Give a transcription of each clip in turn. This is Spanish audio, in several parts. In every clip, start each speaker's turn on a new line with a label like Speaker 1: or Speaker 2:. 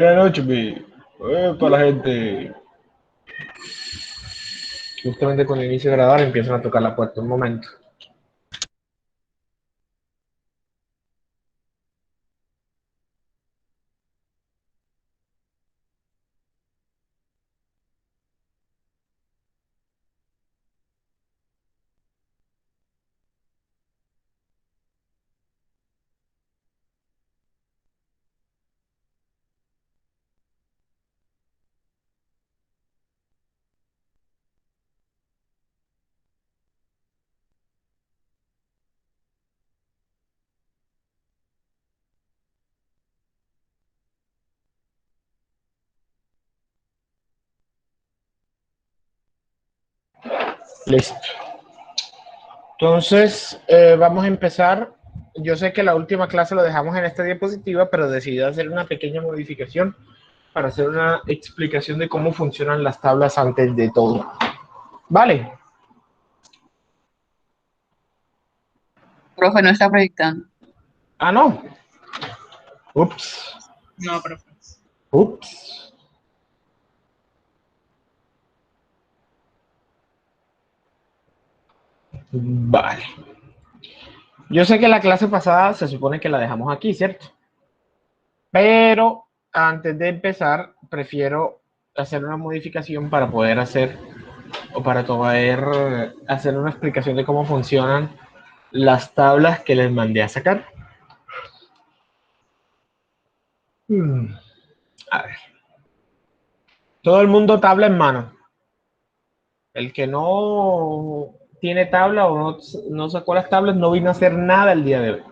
Speaker 1: Buenas noches, para la gente. Justamente con el inicio de grabar empiezan a tocar la puerta. Un momento. Listo. Entonces, vamos a empezar. Yo sé que la última clase lo dejamos en esta diapositiva, pero decidí hacer una pequeña modificación para hacer una explicación de cómo funcionan las tablas antes de todo. Vale.
Speaker 2: Profe, no está proyectando.
Speaker 1: Ah, no. Ups.
Speaker 2: No, profe.
Speaker 1: Ups. Vale. Yo sé que la clase pasada se supone que la dejamos aquí, ¿cierto? Pero antes de empezar, prefiero hacer una modificación para poder hacer o para poder hacer una explicación de cómo funcionan las tablas que les mandé a sacar. A ver. Todo el mundo tabla en mano. El que no tiene tabla o no sacó las tablas no vino a hacer nada el día de hoy.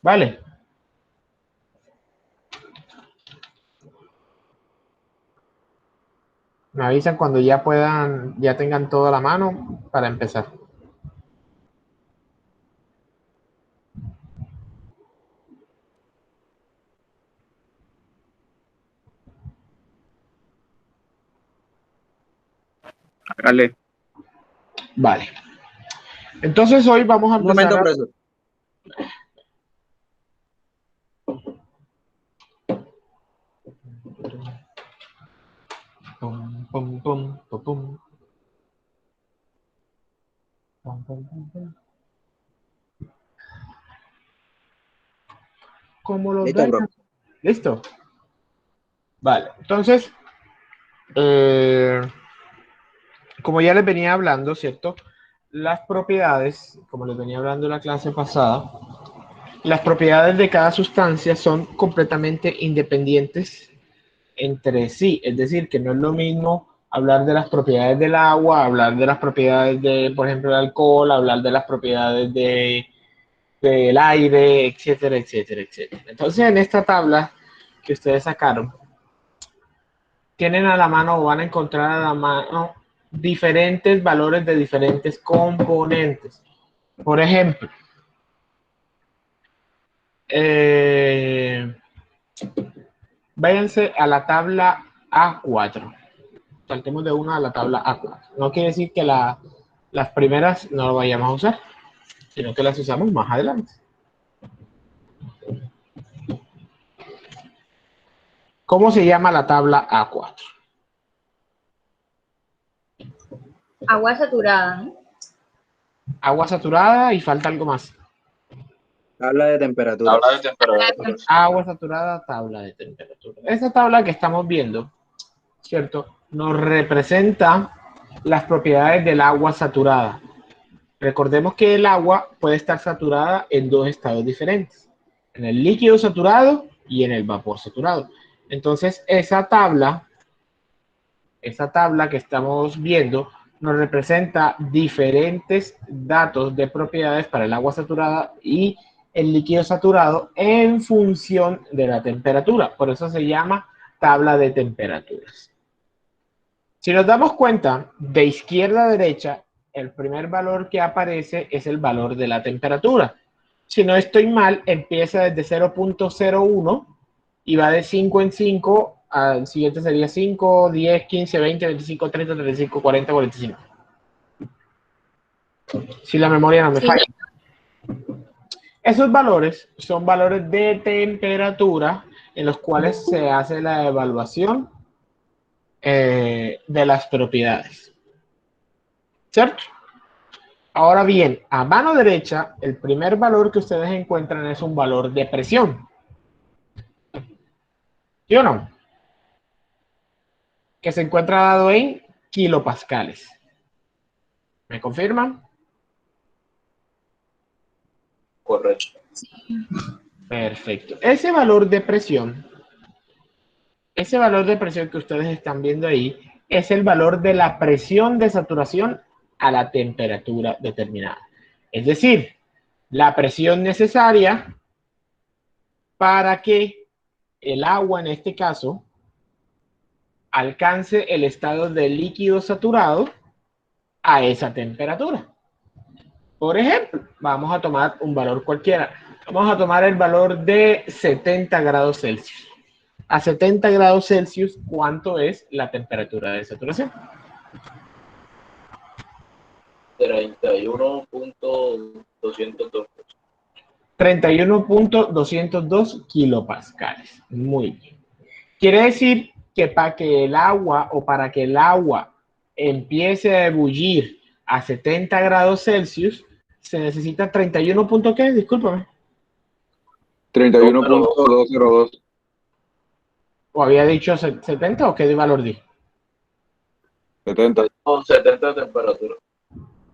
Speaker 1: Vale. Me avisan cuando ya puedan, ya tengan toda la mano para empezar.
Speaker 3: Dale.
Speaker 1: Vale. Entonces hoy vamos a
Speaker 3: Un momento,
Speaker 1: empezar a...
Speaker 3: profesor.
Speaker 1: Pum, pum, pum, pum, pum. Pum, pum, pum, pum. ¿Cómo los
Speaker 3: Listo,
Speaker 1: ven?
Speaker 3: profe.
Speaker 1: Listo. Vale. Entonces, eh, como ya les venía hablando, ¿cierto? Las propiedades, como les venía hablando en la clase pasada, las propiedades de cada sustancia son completamente independientes entre sí. Es decir, que no es lo mismo hablar de las propiedades del agua, hablar de las propiedades de, por ejemplo, el alcohol, hablar de las propiedades del aire, etcétera, etcétera, etcétera. Entonces, en esta tabla que ustedes sacaron, tienen a la mano o van a encontrar a la mano diferentes valores de diferentes componentes. Por ejemplo, eh, váyanse a la tabla A4. Saltemos de una a la tabla A4. No quiere decir que las primeras no lo vayamos a usar, sino que las usamos más adelante. ¿Cómo se llama la tabla A4?
Speaker 4: Agua saturada, ¿no?
Speaker 1: Agua saturada y falta algo más.
Speaker 3: Tabla de temperaturas.
Speaker 1: Agua saturada, tabla de temperatura. Esta tabla que estamos viendo, ¿cierto? Nos representa las propiedades del agua saturada. Recordemos que el agua puede estar saturada en dos estados diferentes, en el líquido saturado y en el vapor saturado. Entonces, esa tabla que estamos viendo nos representa diferentes datos de propiedades para el agua saturada y el líquido saturado en función de la temperatura. Por eso se llama tabla de temperaturas. Si nos damos cuenta, de izquierda a derecha, el primer valor que aparece es el valor de la temperatura. Si no estoy mal, empieza desde 0.01 y va de 5 en 5. Al siguiente sería 5, 10, 15, 20, 25, 30, 35, 40, 45. Si la memoria no me
Speaker 4: Sí.
Speaker 1: falla. Esos valores son valores de temperatura en los cuales se hace la evaluación de las propiedades. ¿Cierto? Ahora bien, a mano derecha, el primer valor que ustedes encuentran es un valor de presión. ¿Sí o no? Que se encuentra dado en kilopascales. ¿Me confirman?
Speaker 3: Correcto.
Speaker 1: Perfecto. Ese valor de presión que ustedes están viendo ahí es el valor de la presión de saturación a la temperatura determinada. Es decir, la presión necesaria para que el agua, en este caso, alcance el estado de líquido saturado a esa temperatura. Por ejemplo, vamos a tomar un valor cualquiera. Vamos a tomar el valor de 70 grados Celsius. A 70 grados Celsius, ¿cuánto es la temperatura de saturación?
Speaker 3: 31.202.
Speaker 1: 31.202 kilopascales. Muy bien. Quiere decir que para que el agua empiece a ebullir a 70 grados Celsius, se necesita 31. ¿Qué? Discúlpame.
Speaker 3: 31.202.
Speaker 1: ¿O había dicho 70 o qué valor di?
Speaker 3: 70. Con 70 de temperatura.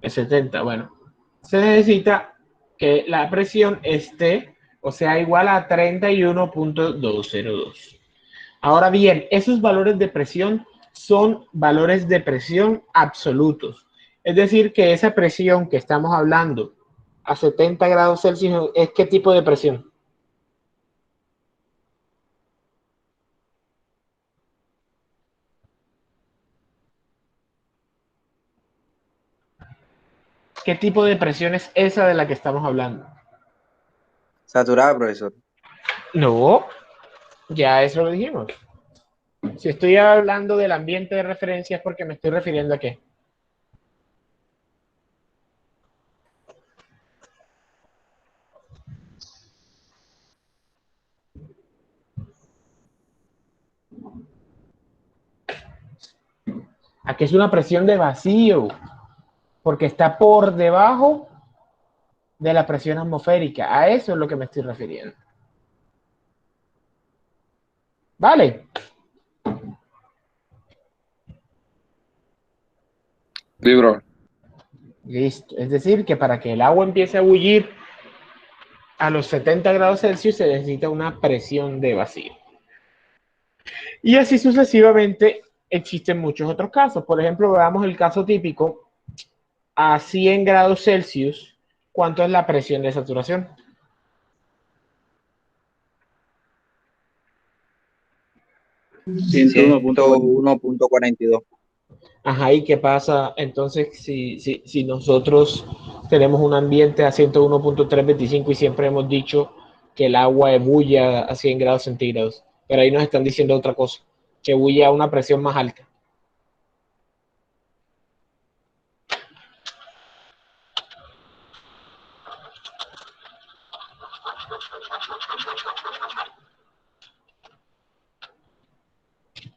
Speaker 1: Es 70, bueno. Se necesita que la presión esté, o sea, igual a 31.202. Ahora bien, esos valores de presión son valores de presión absolutos. Es decir, que esa presión que estamos hablando a 70 grados Celsius es ¿qué tipo de presión? ¿Qué tipo de presión es esa de la que estamos hablando?
Speaker 3: Saturada, profesor.
Speaker 1: No, ya eso lo dijimos. Si estoy hablando del ambiente de referencia es porque me estoy refiriendo a qué. A que es una presión de vacío, porque está por debajo de la presión atmosférica. A eso es lo que me estoy refiriendo. ¿Vale?
Speaker 3: Sí, bro.
Speaker 1: Listo. Es decir, que para que el agua empiece a bullir a los 70 grados Celsius se necesita una presión de vacío. Y así sucesivamente existen muchos otros casos. Por ejemplo, veamos el caso típico. A 100 grados Celsius, ¿cuánto es la presión de saturación?
Speaker 3: 101.42.
Speaker 1: Ajá, ¿y qué pasa entonces si nosotros tenemos un ambiente a 101.325 y siempre hemos dicho que el agua ebulle a 100 grados centígrados? Pero ahí nos están diciendo otra cosa, que ebulle a una presión más alta.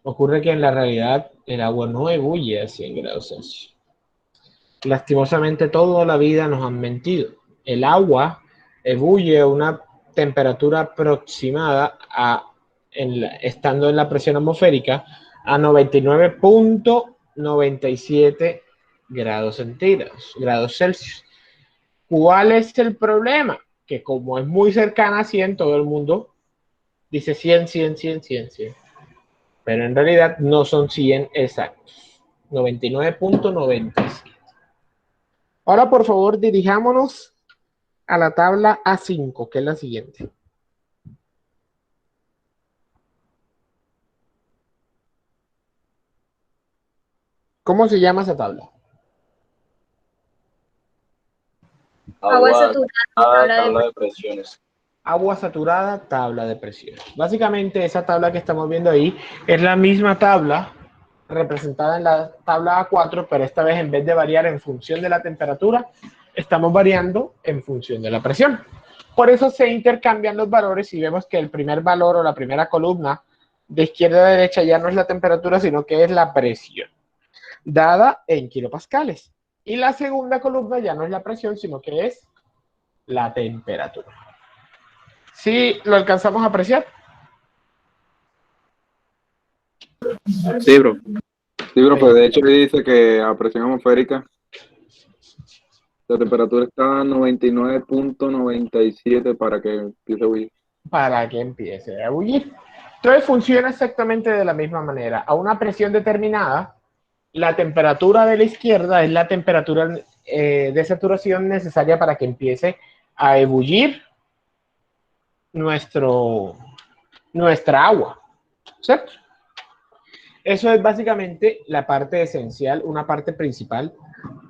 Speaker 1: Ocurre que en la realidad el agua no ebulle a 100 grados Celsius. Lastimosamente toda la vida nos han mentido. El agua ebulle a una temperatura aproximada estando en la presión atmosférica a 99.97 grados centígrados, grados Celsius. ¿Cuál es el problema? Que como es muy cercana a 100, todo el mundo dice 100, 100, 100, 100, 100. Pero en realidad no son 100 exactos. 99.97. Ahora, por favor, dirijámonos a la tabla A5, que es la siguiente. ¿Cómo se llama esa tabla?
Speaker 4: Agua saturada,
Speaker 3: Tabla de presiones.
Speaker 1: Agua saturada, tabla de presiones. Básicamente, esa tabla que estamos viendo ahí es la misma tabla representada en la tabla A4, pero esta vez en vez de variar en función de la temperatura, estamos variando en función de la presión. Por eso se intercambian los valores y vemos que el primer valor o la primera columna de izquierda a derecha ya no es la temperatura, sino que es la presión, dada en kilopascales. Y la segunda columna ya no es la presión, sino que es la temperatura. ¿Sí lo alcanzamos a apreciar?
Speaker 2: Sí, bro. Sí, bro, pues de hecho dice que a presión atmosférica la temperatura está a 99.97 para que empiece a bullir.
Speaker 1: Para que empiece a bullir. Entonces funciona exactamente de la misma manera. A una presión determinada, la temperatura de la izquierda es la temperatura de saturación necesaria para que empiece a ebullir nuestra agua, ¿cierto? Eso es básicamente la parte esencial, una parte principal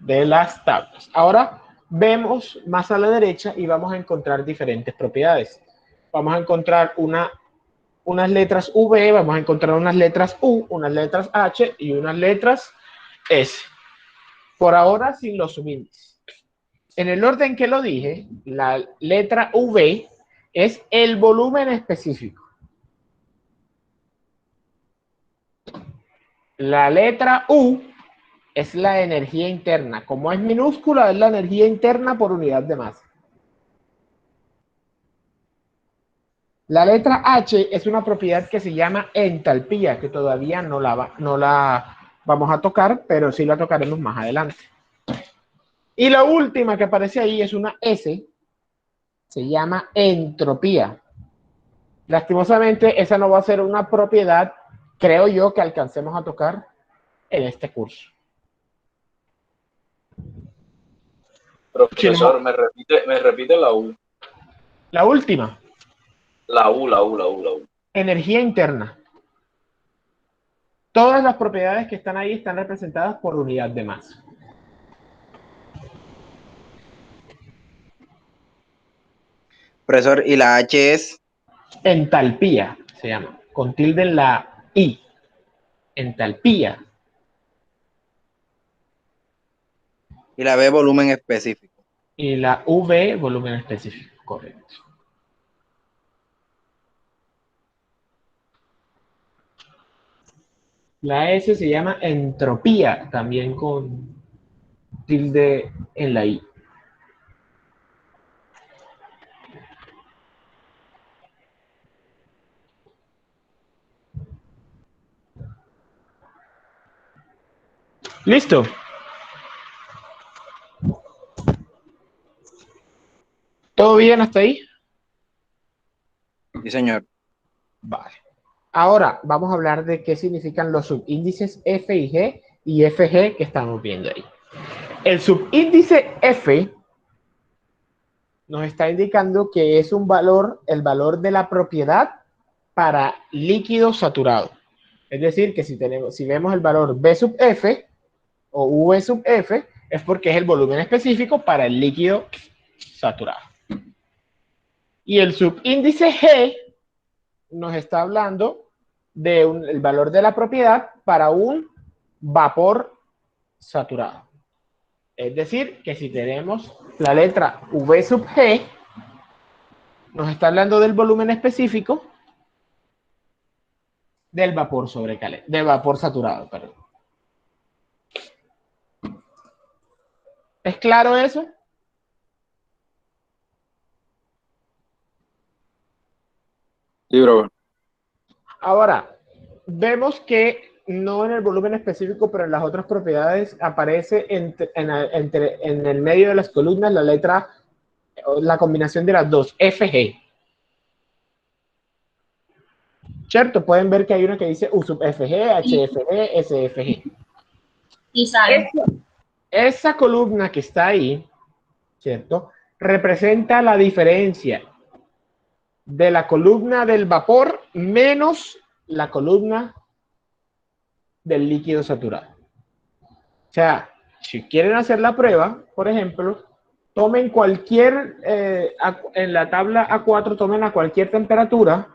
Speaker 1: de las tablas. Ahora vemos más a la derecha y vamos a encontrar diferentes propiedades. Vamos a encontrar unas letras V, vamos a encontrar unas letras U, unas letras H y unas letras S. Por ahora sin los subíndices. En el orden que lo dije, la letra V es el volumen específico. La letra U es la energía interna. Como es minúscula, es la energía interna por unidad de masa. La letra H es una propiedad que se llama entalpía, que todavía no la vamos a tocar, pero sí la tocaremos más adelante. Y la última que aparece ahí es una S, se llama entropía. Lastimosamente, esa no va a ser una propiedad, creo yo, que alcancemos a tocar en este curso.
Speaker 3: Profesor, me repite la U.
Speaker 1: La última.
Speaker 3: La U.
Speaker 1: Energía interna. Todas las propiedades que están ahí están representadas por unidad de masa.
Speaker 3: Profesor, ¿y la H es?
Speaker 1: Entalpía se llama, con tilde en la I. Entalpía.
Speaker 3: Y la B, volumen específico.
Speaker 1: Y la V, volumen específico, correcto. La S se llama entropía, también con tilde en la I. ¿Listo? ¿Todo bien hasta ahí?
Speaker 3: Sí, señor.
Speaker 1: Vale. Ahora vamos a hablar de qué significan los subíndices F y G y FG que estamos viendo ahí. El subíndice F nos está indicando que es un valor, el valor de la propiedad para líquido saturado. Es decir, que si vemos el valor B sub F o V sub F, es porque es el volumen específico para el líquido saturado. Y el subíndice G nos está hablando del valor de la propiedad para un vapor saturado. Es decir, que si tenemos la letra V sub G, nos está hablando del volumen específico del vapor del vapor saturado, perdón. ¿Es claro eso?
Speaker 2: Sí, bro.
Speaker 1: Ahora, vemos que no en el volumen específico, pero en las otras propiedades aparece en el medio de las columnas la letra, la combinación de las dos, FG. ¿Cierto? Pueden ver que hay una que dice U sub FG, HFG, SFG.
Speaker 4: Y sale.
Speaker 1: Esa columna que está ahí, ¿cierto? Representa la diferencia de la columna del vapor menos la columna del líquido saturado. O sea, si quieren hacer la prueba, por ejemplo, tomen cualquier, en la tabla A4, tomen a cualquier temperatura,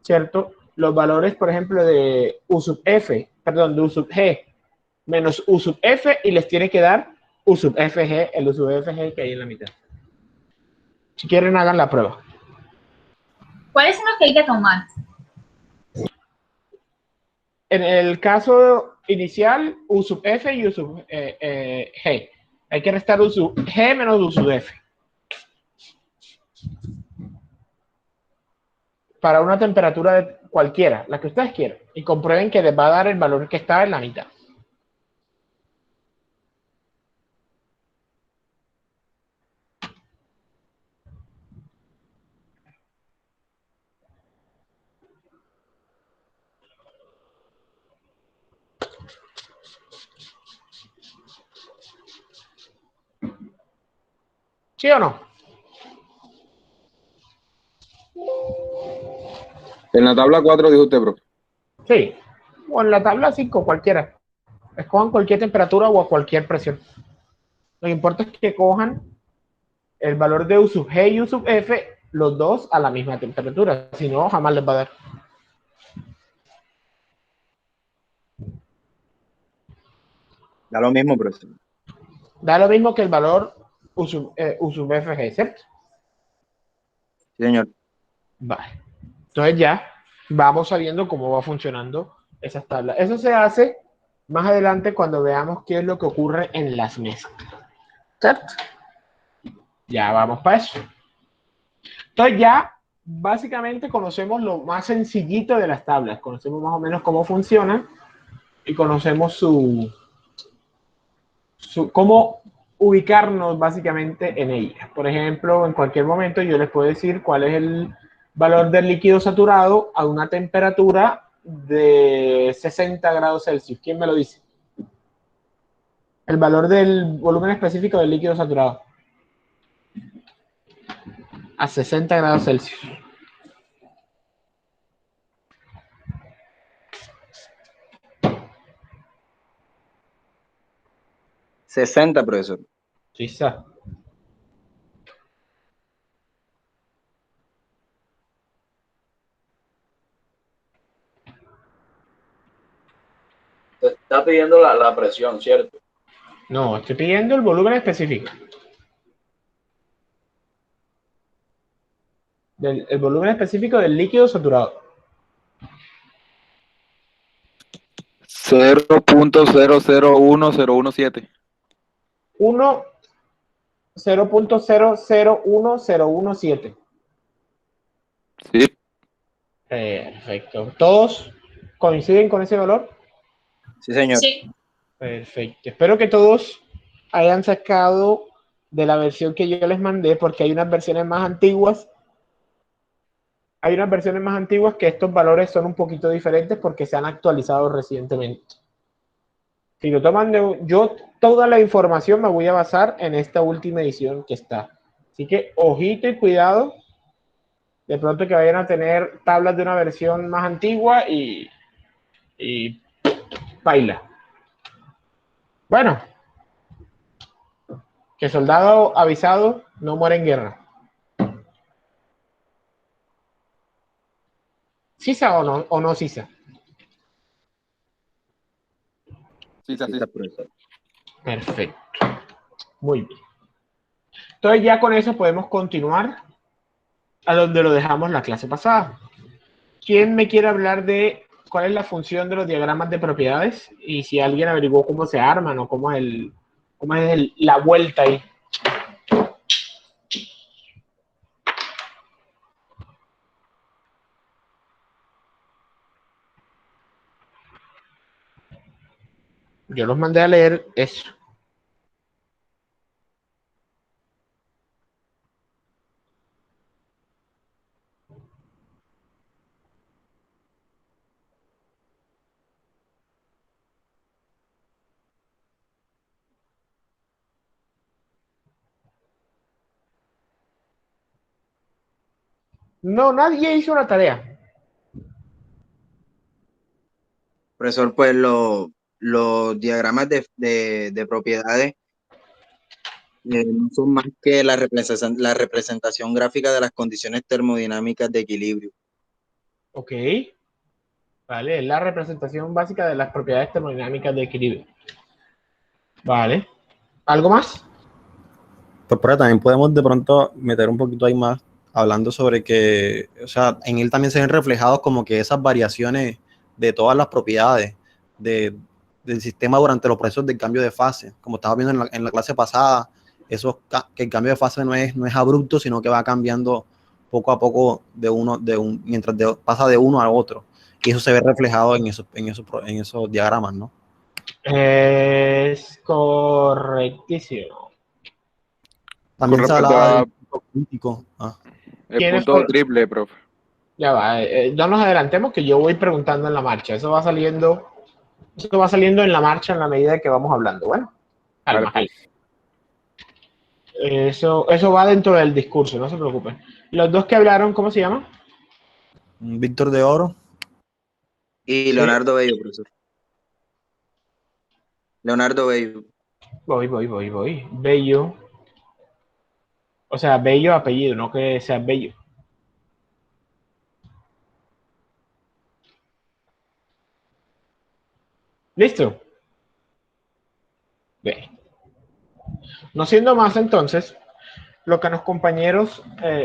Speaker 1: ¿cierto? Los valores, por ejemplo, de U sub F, perdón, de U sub G, menos U sub F, y les tiene que dar U sub FG, el U sub FG que hay en la mitad. Si quieren, hagan la prueba.
Speaker 4: ¿Cuáles son los que hay que tomar?
Speaker 1: En el caso inicial, U sub F y U sub G. Hay que restar U sub G menos U sub F. Para una temperatura de cualquiera, la que ustedes quieran. Y comprueben que les va a dar el valor que está en la mitad. ¿Sí o no?
Speaker 2: En la tabla 4 dijo usted, profe.
Speaker 1: Sí. O en la tabla 5, cualquiera. Escojan cualquier temperatura o a cualquier presión. Lo que importa es que cojan el valor de U sub G y U sub F, los dos a la misma temperatura. Si no, jamás les va a dar.
Speaker 3: Da lo mismo, profesor.
Speaker 1: Da lo mismo que el valor U sub FG, ¿cierto?
Speaker 3: Sí, señor.
Speaker 1: Vale. Entonces ya vamos sabiendo cómo va funcionando esas tablas. Eso se hace más adelante cuando veamos qué es lo que ocurre en las mezclas. ¿Cierto? Ya vamos para eso. Entonces ya básicamente conocemos lo más sencillito de las tablas. Conocemos más o menos cómo funcionan y conocemos cómo ubicarnos básicamente en ellas. Por ejemplo, en cualquier momento yo les puedo decir cuál es el valor del líquido saturado a una temperatura de 60 grados Celsius. ¿Quién me lo dice? El valor del volumen específico del líquido saturado a 60 grados Celsius.
Speaker 3: $60, profesor.
Speaker 1: Quizá.
Speaker 5: Te está pidiendo la presión, ¿cierto?
Speaker 1: No, estoy pidiendo el volumen específico. El volumen específico del líquido saturado.
Speaker 2: 0.001017.
Speaker 1: 0.001017.
Speaker 2: Sí.
Speaker 1: Perfecto. ¿Todos coinciden con ese valor?
Speaker 3: Sí, señor.
Speaker 4: Sí.
Speaker 1: Perfecto. Espero que todos hayan sacado de la versión que yo les mandé, porque hay unas versiones más antiguas. Hay unas versiones más antiguas que estos valores son un poquito diferentes porque se han actualizado recientemente. Si lo toman yo toda la información me voy a basar en esta última edición que está. Así que ojito y cuidado. De pronto que vayan a tener tablas de una versión más antigua y baila. Bueno, que soldado avisado no muere en guerra. ¿Sisa o no Sisa?
Speaker 2: Sí, sí, sí.
Speaker 3: Profesor.
Speaker 1: Perfecto. Muy bien. Entonces ya con eso podemos continuar a donde lo dejamos la clase pasada. ¿Quién me quiere hablar de cuál es la función de los diagramas de propiedades? Y si alguien averiguó cómo se arman o cómo es la vuelta ahí. Yo los mandé a leer eso. No, nadie hizo la tarea.
Speaker 3: Profesor, pues los diagramas de propiedades no son más que la representación gráfica de las condiciones termodinámicas de equilibrio.
Speaker 1: Ok. Vale, es la representación básica de las propiedades termodinámicas de equilibrio. Vale. ¿Algo más?
Speaker 6: Pues por ahí también podemos de pronto meter un poquito ahí más, hablando sobre que, o sea, en él también se ven reflejados como que esas variaciones de todas las propiedades del sistema durante los procesos de cambio de fase. Como estaba viendo en la clase pasada, que el cambio de fase no es abrupto, sino que va cambiando poco a poco mientras pasa de uno a otro. Y eso se ve reflejado en esos diagramas, ¿no?
Speaker 1: Es correctísimo.
Speaker 6: También
Speaker 2: Con
Speaker 6: se
Speaker 2: respecto
Speaker 6: hablaba
Speaker 2: a
Speaker 6: del punto crítico.
Speaker 2: el
Speaker 1: ¿Quiénes
Speaker 2: punto
Speaker 1: fueron?
Speaker 2: triple, profe.
Speaker 1: Ya va, no nos adelantemos que yo voy preguntando en la marcha. Eso va saliendo en la marcha en la medida que vamos hablando. Bueno, calma,
Speaker 2: Vale, pues.
Speaker 1: Eso va dentro del discurso, no se preocupen. Los dos que hablaron, ¿cómo se llaman?
Speaker 6: Víctor de Oro.
Speaker 3: Y Leonardo Bello, profesor. Leonardo Bello.
Speaker 1: Voy. Bello. O sea, Bello apellido, no que sea Bello. ¿Listo? Bien. No siendo más entonces, lo que los compañeros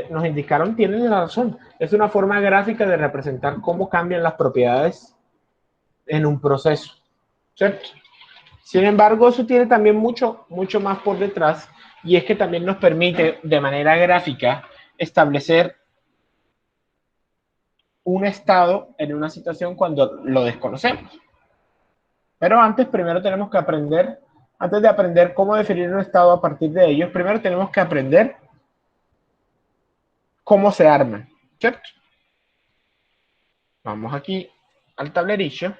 Speaker 1: nos indicaron tienen la razón. Es una forma gráfica de representar cómo cambian las propiedades en un proceso, ¿cierto? Sin embargo, eso tiene también mucho más por detrás, y es que también nos permite de manera gráfica establecer un estado en una situación cuando lo desconocemos. Pero primero tenemos que aprender, antes de aprender cómo definir un estado a partir de ellos, primero tenemos que aprender cómo se arman, ¿cierto? Vamos aquí al tablerillo.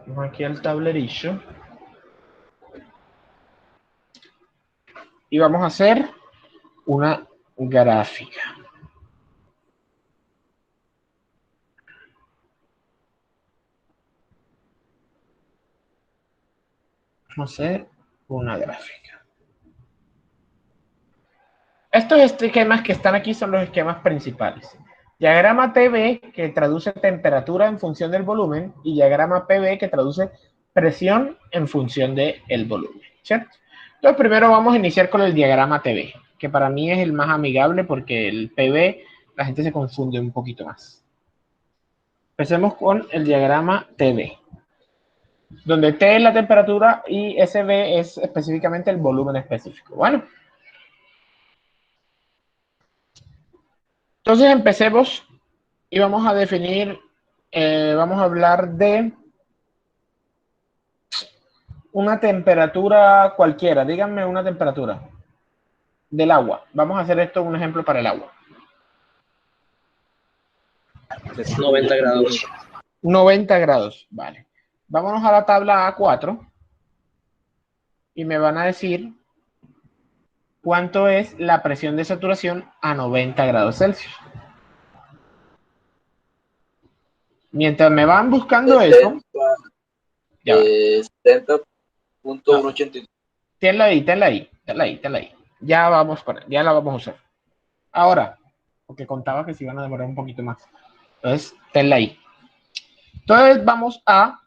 Speaker 1: Vamos aquí al tablerillo. Y vamos a hacer una gráfica. Vamos a hacer una gráfica. Estos esquemas que están aquí son los esquemas principales. Diagrama TB, que traduce temperatura en función del volumen, y diagrama PV, que traduce presión en función del volumen, ¿cierto? Entonces, primero vamos a iniciar con el diagrama TB, que para mí es el más amigable porque el PV la gente se confunde un poquito más. Empecemos con el diagrama TB, donde T es la temperatura y SB es específicamente el volumen específico. Bueno, entonces empecemos y vamos a definir, vamos a hablar de una temperatura cualquiera. Díganme una temperatura del agua. Vamos a hacer esto un ejemplo para el agua.
Speaker 7: 90 grados.
Speaker 1: 90 grados, vale. Vámonos a la tabla A4 y me van a decir cuánto es la presión de saturación a 90 grados Celsius. Mientras me van buscando eso, ya va.
Speaker 5: 70.182.
Speaker 1: Tenla ahí. Ya vamos ya la vamos a usar. Ahora, porque contaba que se iban a demorar un poquito más. Entonces, tenla ahí. Entonces, vamos a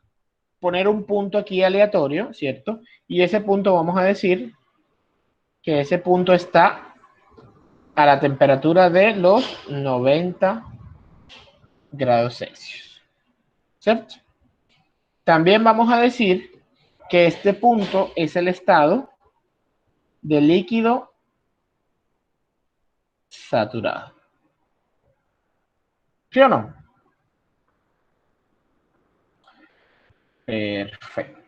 Speaker 1: poner un punto aquí aleatorio, ¿cierto? Y ese punto vamos a decir que ese punto está a la temperatura de los 90 grados Celsius, ¿cierto? También vamos a decir que este punto es el estado de líquido saturado. ¿Sí o no? Perfecto.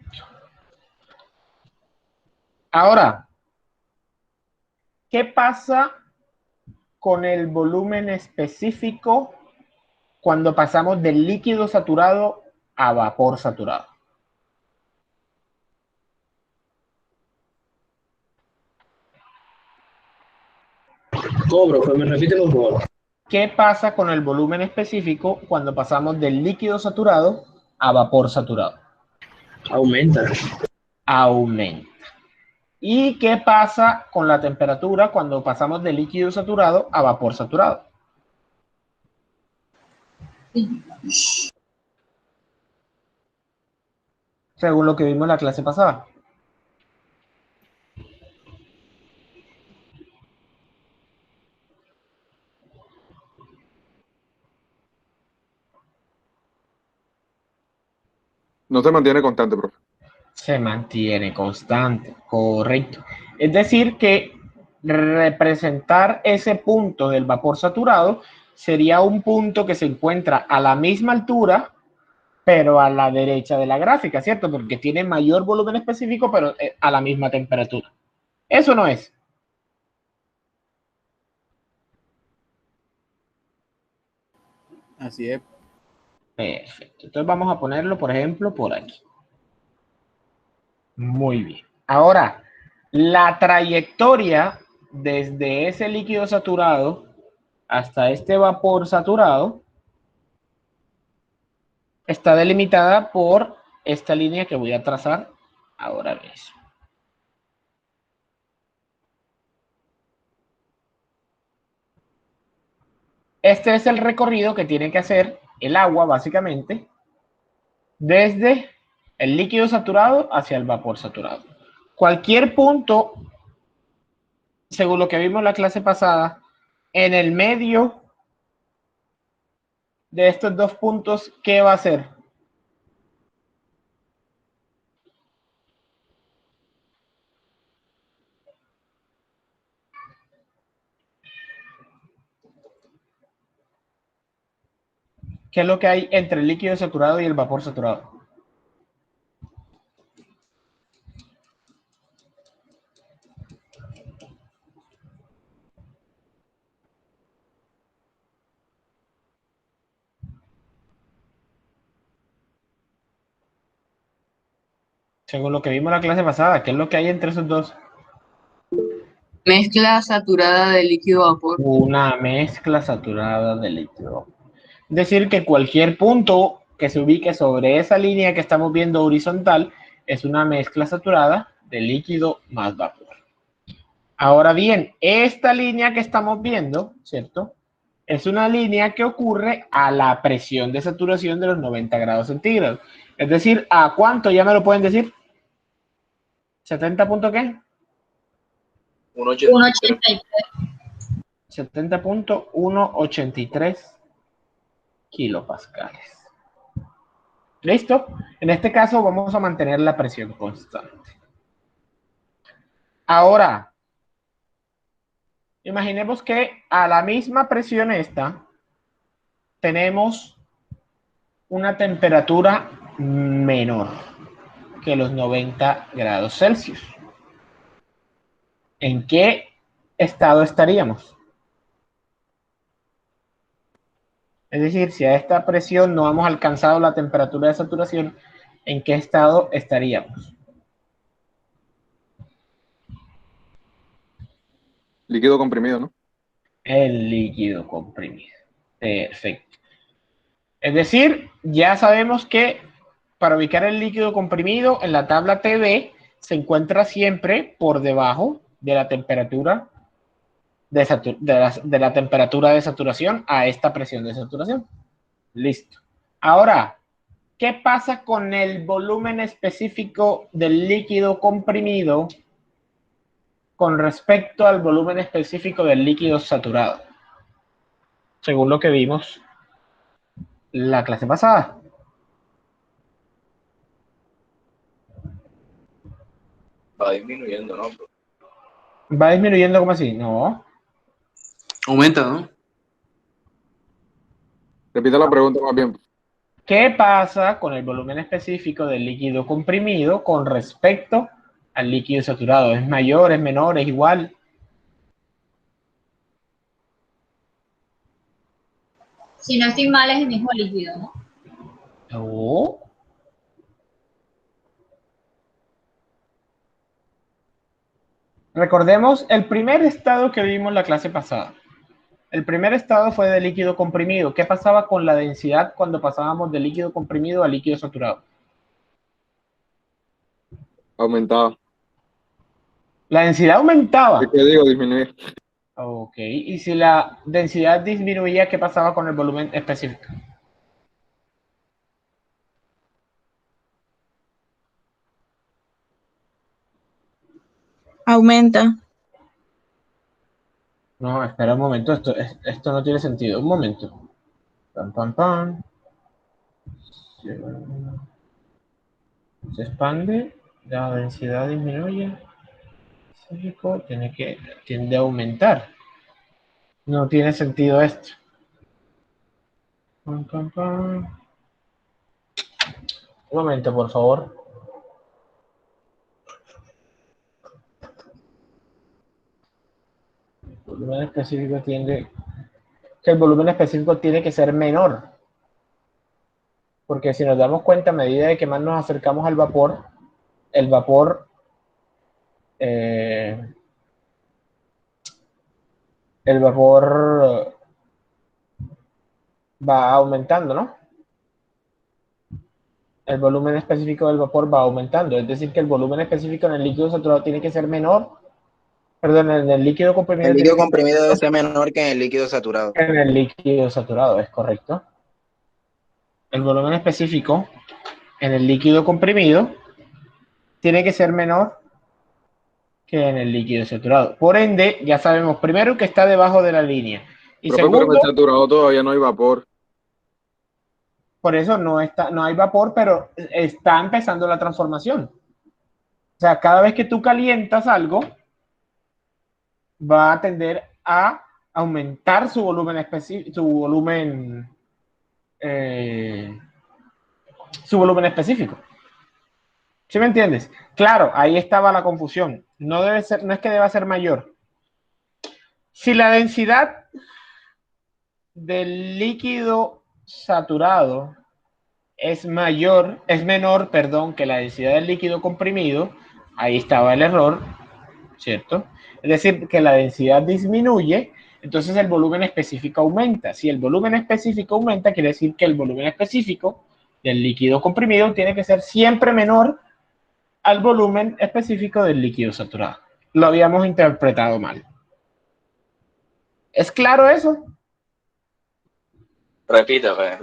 Speaker 1: Ahora, ¿qué pasa con el volumen específico cuando pasamos del líquido saturado a vapor saturado?
Speaker 7: ¿Cómo, profe? ¿Me repite, por favor?
Speaker 1: ¿Qué pasa con el volumen específico cuando pasamos del líquido saturado a vapor saturado?
Speaker 7: Aumenta.
Speaker 1: Aumenta. ¿Y qué pasa con la temperatura cuando pasamos de líquido saturado a vapor saturado? según lo que vimos en la clase pasada.
Speaker 2: No se mantiene constante, profe.
Speaker 1: Se mantiene constante, correcto. Es decir, que representar ese punto del vapor saturado sería un punto que se encuentra a la misma altura, pero a la derecha de la gráfica, ¿cierto? Porque tiene mayor volumen específico, pero a la misma temperatura. Eso no es.
Speaker 6: Así es.
Speaker 1: Perfecto. Entonces vamos a ponerlo, por ejemplo, por aquí. Muy bien. Ahora, la trayectoria desde ese líquido saturado hasta este vapor saturado está delimitada por esta línea que voy a trazar ahora mismo. Este es el recorrido que tiene que hacer el agua, básicamente, desde el líquido saturado hacia el vapor saturado. Cualquier punto, según lo que vimos en la clase pasada, en el medio de estos dos puntos, ¿qué va a hacer? ¿Qué es lo que hay entre el líquido saturado y el vapor saturado? Según lo que vimos en la clase pasada, ¿qué es lo que hay entre esos dos?
Speaker 8: Mezcla saturada de líquido-vapor.
Speaker 1: Una mezcla saturada de líquido. Es decir, que cualquier punto que se ubique sobre esa línea que estamos viendo horizontal es una mezcla saturada de líquido más vapor. Ahora bien, esta línea que estamos viendo, ¿cierto? Es una línea que ocurre a la presión de saturación de los 90 grados centígrados. Es decir, ¿a cuánto? ¿Ya me lo pueden decir? ¿70 punto qué?
Speaker 4: 1,83.
Speaker 1: 70.183 kilopascales. ¿Listo? En este caso vamos a mantener la presión constante. Ahora, imaginemos que a la misma presión esta tenemos una temperatura menor que los 90 grados Celsius. ¿En qué estado estaríamos? Es decir, si a esta presión no hemos alcanzado la temperatura de saturación, ¿en qué estado estaríamos?
Speaker 2: Líquido comprimido, ¿no?
Speaker 1: El líquido comprimido. Perfecto. Es decir, ya sabemos que para ubicar el líquido comprimido en la tabla TB se encuentra siempre por debajo de la temperatura de la temperatura de saturación a esta presión de saturación. Listo. Ahora, ¿qué pasa con el volumen específico del líquido comprimido con respecto al volumen específico del líquido saturado? Según lo que vimos la clase pasada.
Speaker 5: Va disminuyendo, ¿no?
Speaker 1: ¿Va disminuyendo como así? No.
Speaker 8: Aumenta, ¿no?
Speaker 2: Repita la pregunta más bien.
Speaker 1: ¿Qué pasa con el volumen específico del líquido comprimido con respecto al líquido saturado? ¿Es mayor, es menor, es igual?
Speaker 4: Si no estoy mal, es el mismo líquido, ¿no?
Speaker 1: No. Recordemos el primer estado que vimos la clase pasada. El primer estado fue de líquido comprimido. ¿Qué pasaba con la densidad cuando pasábamos de líquido comprimido a líquido saturado?
Speaker 2: Aumentaba.
Speaker 1: La densidad aumentaba.
Speaker 2: ¿Qué digo? Disminuir.
Speaker 1: Ok. Y si la densidad disminuía, ¿qué pasaba con el volumen específico?
Speaker 9: Aumenta.
Speaker 1: No, espera un momento, esto no tiene sentido. Un momento. Pam, pam, pam. Se expande, la densidad disminuye. Específico tiende a aumentar. No tiene sentido esto. Pam, pam, pam. Un momento, por favor. El volumen específico el volumen específico tiene que ser menor. Porque si nos damos cuenta, a medida de que más nos acercamos al vapor, el vapor va aumentando, ¿no? El volumen específico del vapor va aumentando. Es decir, que el volumen específico en el líquido saturado tiene que ser menor. Perdón, en el líquido comprimido.
Speaker 3: El líquido comprimido debe ser menor que en el líquido saturado.
Speaker 1: En el líquido saturado, es correcto. El volumen específico en el líquido comprimido tiene que ser menor que en el líquido saturado. Por ende, ya sabemos primero que está debajo de la línea. Y
Speaker 2: Profe, pero en
Speaker 1: segundo,
Speaker 2: el saturado todavía no hay vapor.
Speaker 1: por eso no hay vapor, pero está empezando la transformación. O sea, cada vez que tú calientas algo, va a tender a aumentar su volumen específico, su volumen específico. ¿Sí me entiendes? Claro, ahí estaba la confusión. No es que deba ser mayor. Si la densidad del líquido saturado es menor, que la densidad del líquido comprimido, ahí estaba el error, ¿cierto? Es decir, que la densidad disminuye, entonces el volumen específico aumenta. Si el volumen específico aumenta, quiere decir que el volumen específico del líquido comprimido tiene que ser siempre menor al volumen específico del líquido saturado. Lo habíamos interpretado mal. ¿Es claro eso?
Speaker 5: Repítame.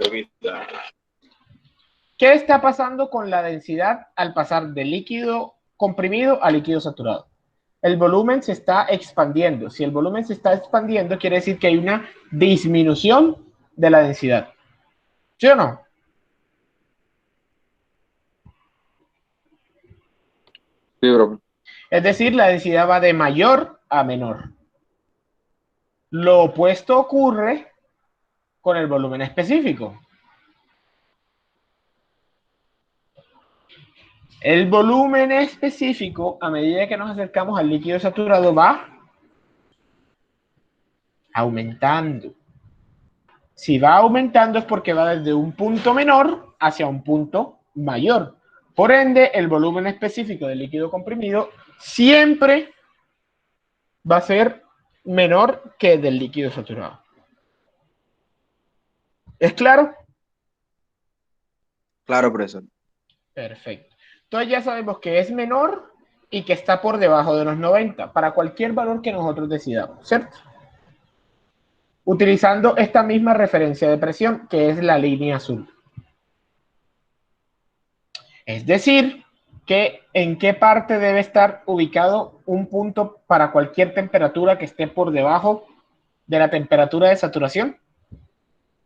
Speaker 1: ¿Qué está pasando con la densidad al pasar de líquido comprimido a líquido saturado? El volumen se está expandiendo. Si el volumen se está expandiendo, quiere decir que hay una disminución de la densidad. ¿Sí o no?
Speaker 2: Sí, profe.
Speaker 1: Es decir, la densidad va de mayor a menor. Lo opuesto ocurre con el volumen específico. El volumen específico, a medida que nos acercamos al líquido saturado, va aumentando. Si va aumentando es porque va desde un punto menor hacia un punto mayor. Por ende, el volumen específico del líquido comprimido siempre va a ser menor que del líquido saturado. ¿Es claro?
Speaker 3: Claro, profesor.
Speaker 1: Perfecto. Entonces ya sabemos que es menor y que está por debajo de los 90 para cualquier valor que nosotros decidamos, ¿cierto? Utilizando esta misma referencia de presión, que es la línea azul. Es decir, que en qué parte debe estar ubicado un punto para cualquier temperatura que esté por debajo de la temperatura de saturación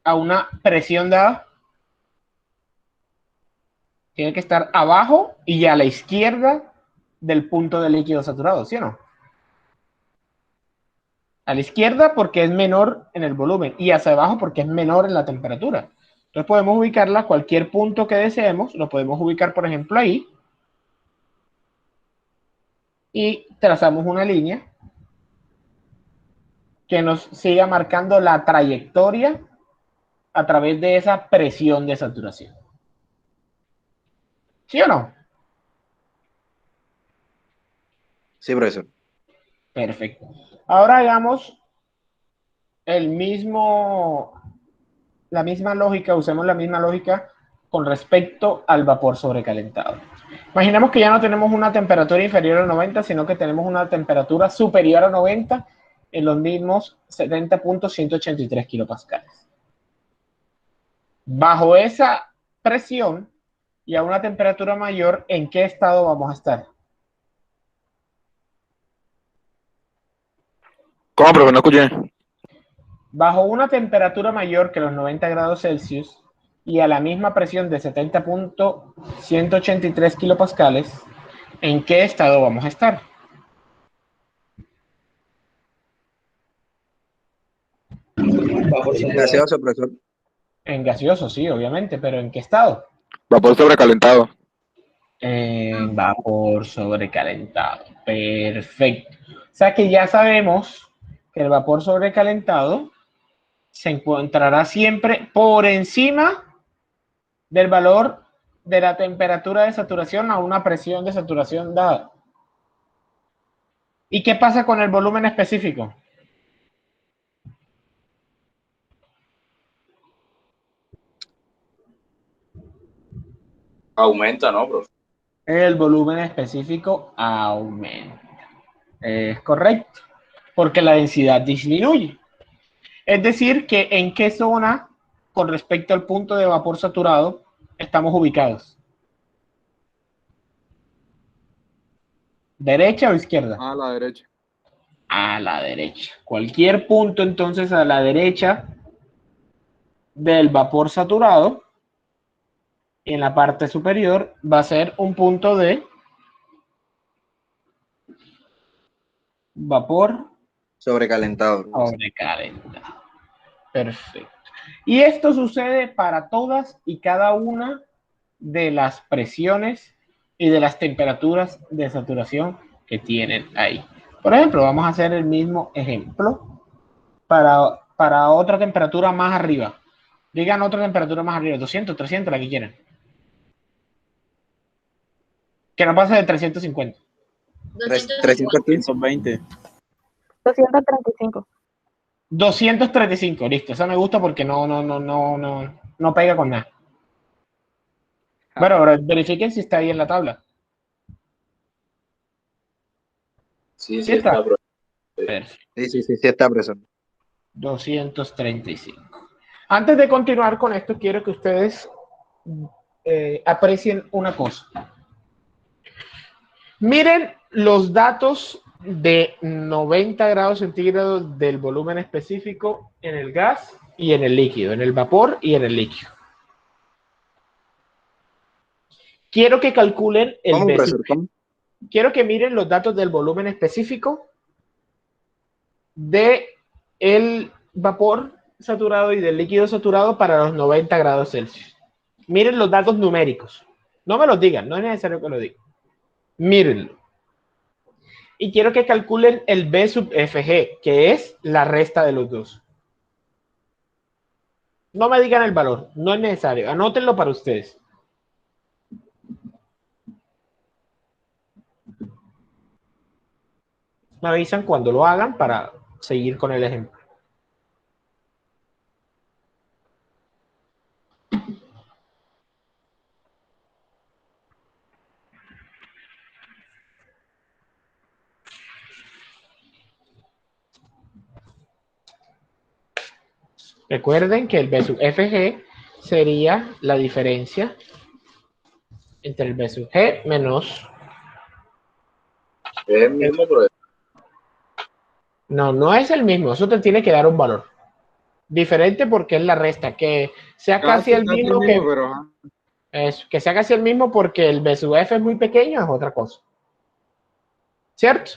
Speaker 1: a una presión dada. Tiene que estar abajo y a la izquierda del punto de líquido saturado, ¿sí o no? A la izquierda porque es menor en el volumen y hacia abajo porque es menor en la temperatura. Entonces podemos ubicarla a cualquier punto que deseemos. Lo podemos ubicar, por ejemplo, ahí. Y trazamos una línea que nos siga marcando la trayectoria a través de esa presión de saturación. ¿Sí o no?
Speaker 3: Sí, profesor.
Speaker 1: Perfecto. Ahora hagamos la misma lógica, usemos la misma lógica con respecto al vapor sobrecalentado. Imaginemos que ya no tenemos una temperatura inferior a 90, sino que tenemos una temperatura superior a 90 en los mismos 70.183 kilopascales. Bajo esa presión y a una temperatura mayor, ¿en qué estado vamos a estar?
Speaker 2: ¿Cómo, profe? No escuché.
Speaker 1: Bajo una temperatura mayor que los 90 grados Celsius y a la misma presión de 70.183 kilopascales, ¿en qué estado vamos a estar?
Speaker 7: Vapor saturado.
Speaker 3: Gaseoso, profesor.
Speaker 1: En gaseoso, sí, obviamente, pero ¿en qué estado?
Speaker 2: Vapor sobrecalentado.
Speaker 1: En vapor sobrecalentado. Perfecto. O sea que ya sabemos que el vapor sobrecalentado se encontrará siempre por encima del valor de la temperatura de saturación a una presión de saturación dada. ¿Y qué pasa con el volumen específico?
Speaker 5: Aumenta, ¿no, profe?
Speaker 1: El volumen específico aumenta. Es correcto, porque la densidad disminuye. Es decir, que en qué zona, con respecto al punto de vapor saturado, estamos ubicados. ¿Derecha o izquierda?
Speaker 2: A la derecha.
Speaker 1: A la derecha. Cualquier punto entonces a la derecha del vapor saturado, en la parte superior, va a ser un punto de vapor
Speaker 3: Sobrecalentado.
Speaker 1: sobrecalentado. Perfecto. Y esto sucede para todas y cada una de las presiones y de las temperaturas de saturación que tienen ahí. Por ejemplo, vamos a hacer el mismo ejemplo para otra temperatura más arriba. Digan otra temperatura más arriba, 200, 300, la que quieran. Que no pase de 350.
Speaker 3: 315.
Speaker 6: 120.
Speaker 9: 235.
Speaker 1: 235, listo. Esa me gusta porque no pega con nada. Bueno, ahora verifiquen si está ahí en la tabla.
Speaker 5: Sí,
Speaker 1: ¿Sí
Speaker 5: sí
Speaker 1: está?
Speaker 5: está, profe.
Speaker 1: Perfecto.
Speaker 3: Sí, está, profesor.
Speaker 1: 235. Antes de continuar con esto, quiero que ustedes aprecien una cosa. Miren los datos de 90 grados centígrados del volumen específico en el gas y en el líquido, en el vapor y en el líquido. Quiero que calculen el
Speaker 3: ¿Cómo,
Speaker 1: B
Speaker 3: profesor?
Speaker 1: sub G.
Speaker 3: ¿Cómo?
Speaker 1: Quiero que miren los datos del volumen específico de el vapor saturado y del líquido saturado para los 90 grados Celsius. Miren los datos numéricos. No me los digan, no es necesario que lo digan. Mírenlo. Y quiero que calculen el B sub FG, que es la resta de los dos. No me digan el valor, no es necesario. Anótenlo para ustedes. Me avisan cuando lo hagan para seguir con el ejemplo. Recuerden que el B sub FG sería la diferencia entre el B sub G menos...
Speaker 5: Es el mismo, profe.
Speaker 1: No, no es el mismo. Eso te tiene que dar un valor. Diferente porque es la resta. Que sea casi el mismo que...
Speaker 2: pero
Speaker 1: que sea casi el mismo porque el B sub F es muy pequeño es otra cosa. ¿Cierto?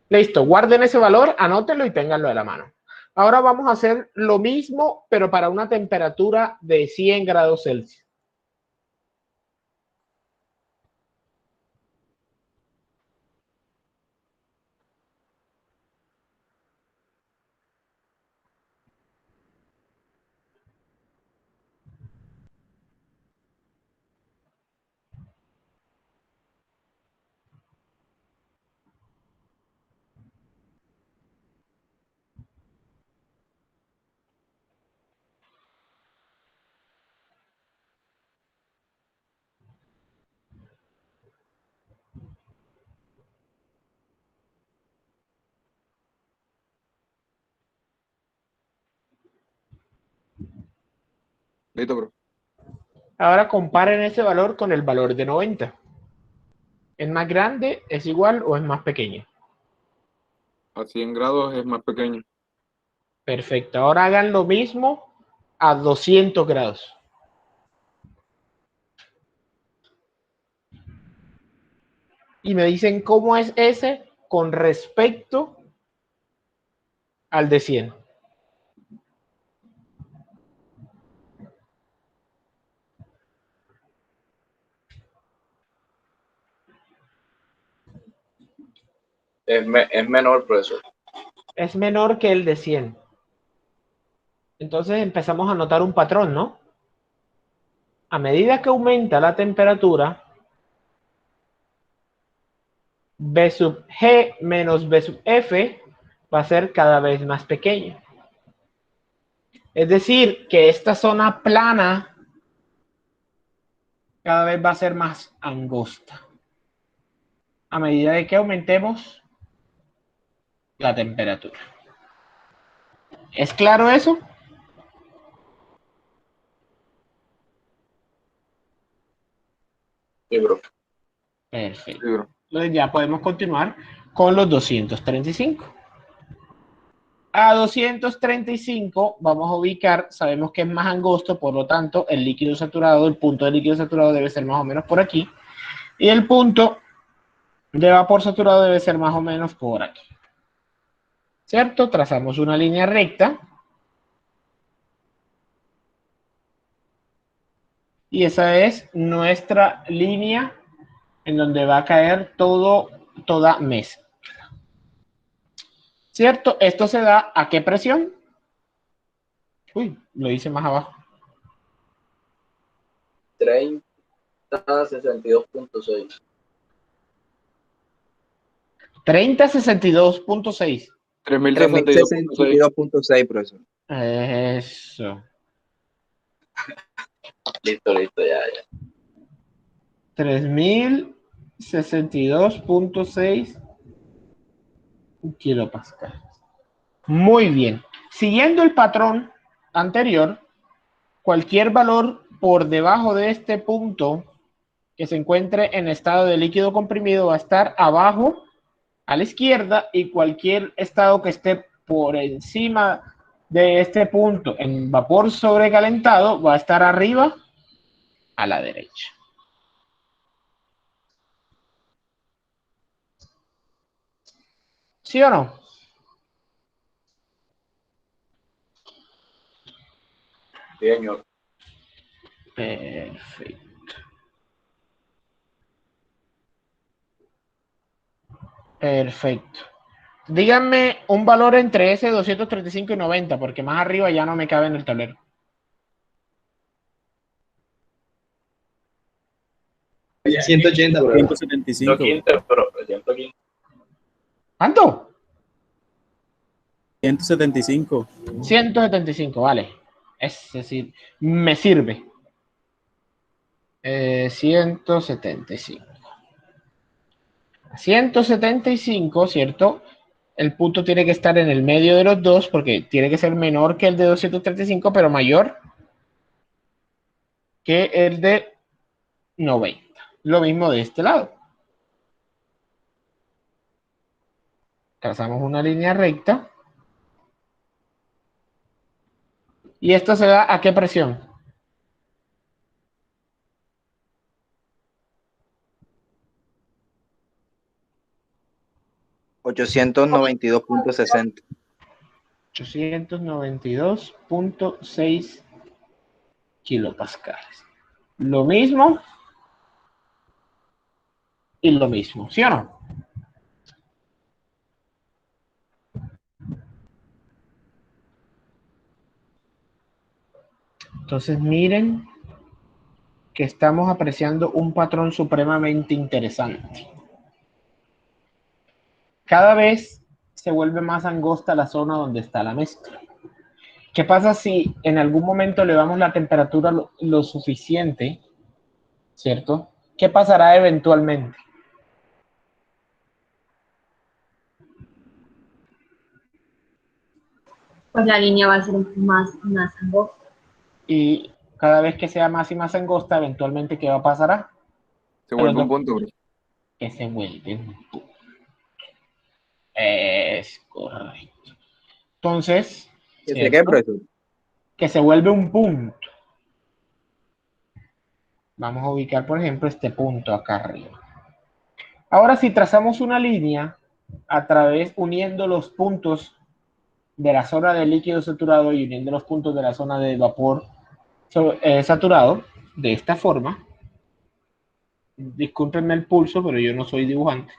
Speaker 1: Listo, guarden ese valor, anótenlo y ténganlo de la mano. Ahora vamos a hacer lo mismo, pero para una temperatura de 100 grados Celsius.
Speaker 2: listo, bro.
Speaker 1: Ahora comparen ese valor con el valor de 90. ¿Es más grande, es igual o es más pequeño?
Speaker 2: A 100 grados es más pequeño.
Speaker 1: Perfecto. Ahora hagan lo mismo a 200 grados. Y me dicen cómo es ese con respecto al de 100.
Speaker 5: Es menor, profesor.
Speaker 1: Es menor que el de 100. Entonces empezamos a notar un patrón, ¿no? A medida que aumenta la temperatura, B sub G menos B sub F va a ser cada vez más pequeño. Es decir, que esta zona plana cada vez va a ser más angosta a medida de que aumentemos la temperatura. ¿Es claro eso?
Speaker 5: Sí, profe.
Speaker 1: Perfecto.
Speaker 2: Sí, bro.
Speaker 1: Entonces ya podemos continuar con los 235. A 235 vamos a ubicar, sabemos que es más angosto, por lo tanto el líquido saturado, el punto de líquido saturado debe ser más o menos por aquí, y el punto de vapor saturado debe ser más o menos por aquí. ¿Cierto? Trazamos una línea recta. Y esa es nuestra línea en donde va a caer toda mezcla. ¿Cierto? Esto se da ¿a qué presión? Uy, lo hice más abajo.
Speaker 5: 3062.6.
Speaker 1: 3062.6.
Speaker 2: 3062.6.
Speaker 3: 3062.6, profesor.
Speaker 1: Eso.
Speaker 5: Listo, ya.
Speaker 1: 3062.6 kilopascales. Muy bien. Siguiendo el patrón anterior, cualquier valor por debajo de este punto que se encuentre en estado de líquido comprimido va a estar abajo a la izquierda, y cualquier estado que esté por encima de este punto en vapor sobrecalentado va a estar arriba a la derecha. ¿Sí o no?
Speaker 5: Sí, señor.
Speaker 1: Perfecto. Perfecto. Díganme un valor entre ese 235 y 90, porque más arriba ya no me cabe en el tablero.
Speaker 7: Oye, 180, bro.
Speaker 6: 175.
Speaker 5: 115, profe. 115.
Speaker 1: ¿Cuánto?
Speaker 6: 175.
Speaker 1: 175, vale. Es decir, me sirve. 175. 175, ¿cierto? El punto tiene que estar en el medio de los dos, porque tiene que ser menor que el de 235, pero mayor que el de 90. Lo mismo de este lado. Trazamos una línea recta. ¿Y esto se da a qué presión?
Speaker 3: $892.60.
Speaker 1: 892.6 kilopascales. Lo mismo y lo mismo, ¿sí o no? Entonces miren que estamos apreciando un patrón supremamente interesante. Cada vez se vuelve más angosta la zona donde está la mezcla. ¿Qué pasa si en algún momento elevamos la temperatura lo suficiente, ¿cierto? ¿Qué pasará eventualmente?
Speaker 4: Pues la línea va a ser más angosta.
Speaker 1: Y cada vez que sea más y más angosta, eventualmente, ¿qué va a pasar?
Speaker 2: Se vuelve un punto, bro.
Speaker 1: Que se vuelve un punto. Es correcto. Entonces,
Speaker 3: ¿Qué
Speaker 1: ¿cierto?
Speaker 3: qué, profesor?
Speaker 1: Que se vuelve un punto. Vamos a ubicar, por ejemplo, este punto acá arriba. Ahora, si trazamos una línea a través, uniendo los puntos de la zona de líquido saturado y uniendo los puntos de la zona de vapor saturado, de esta forma, discúlpenme el pulso, pero yo no soy dibujante.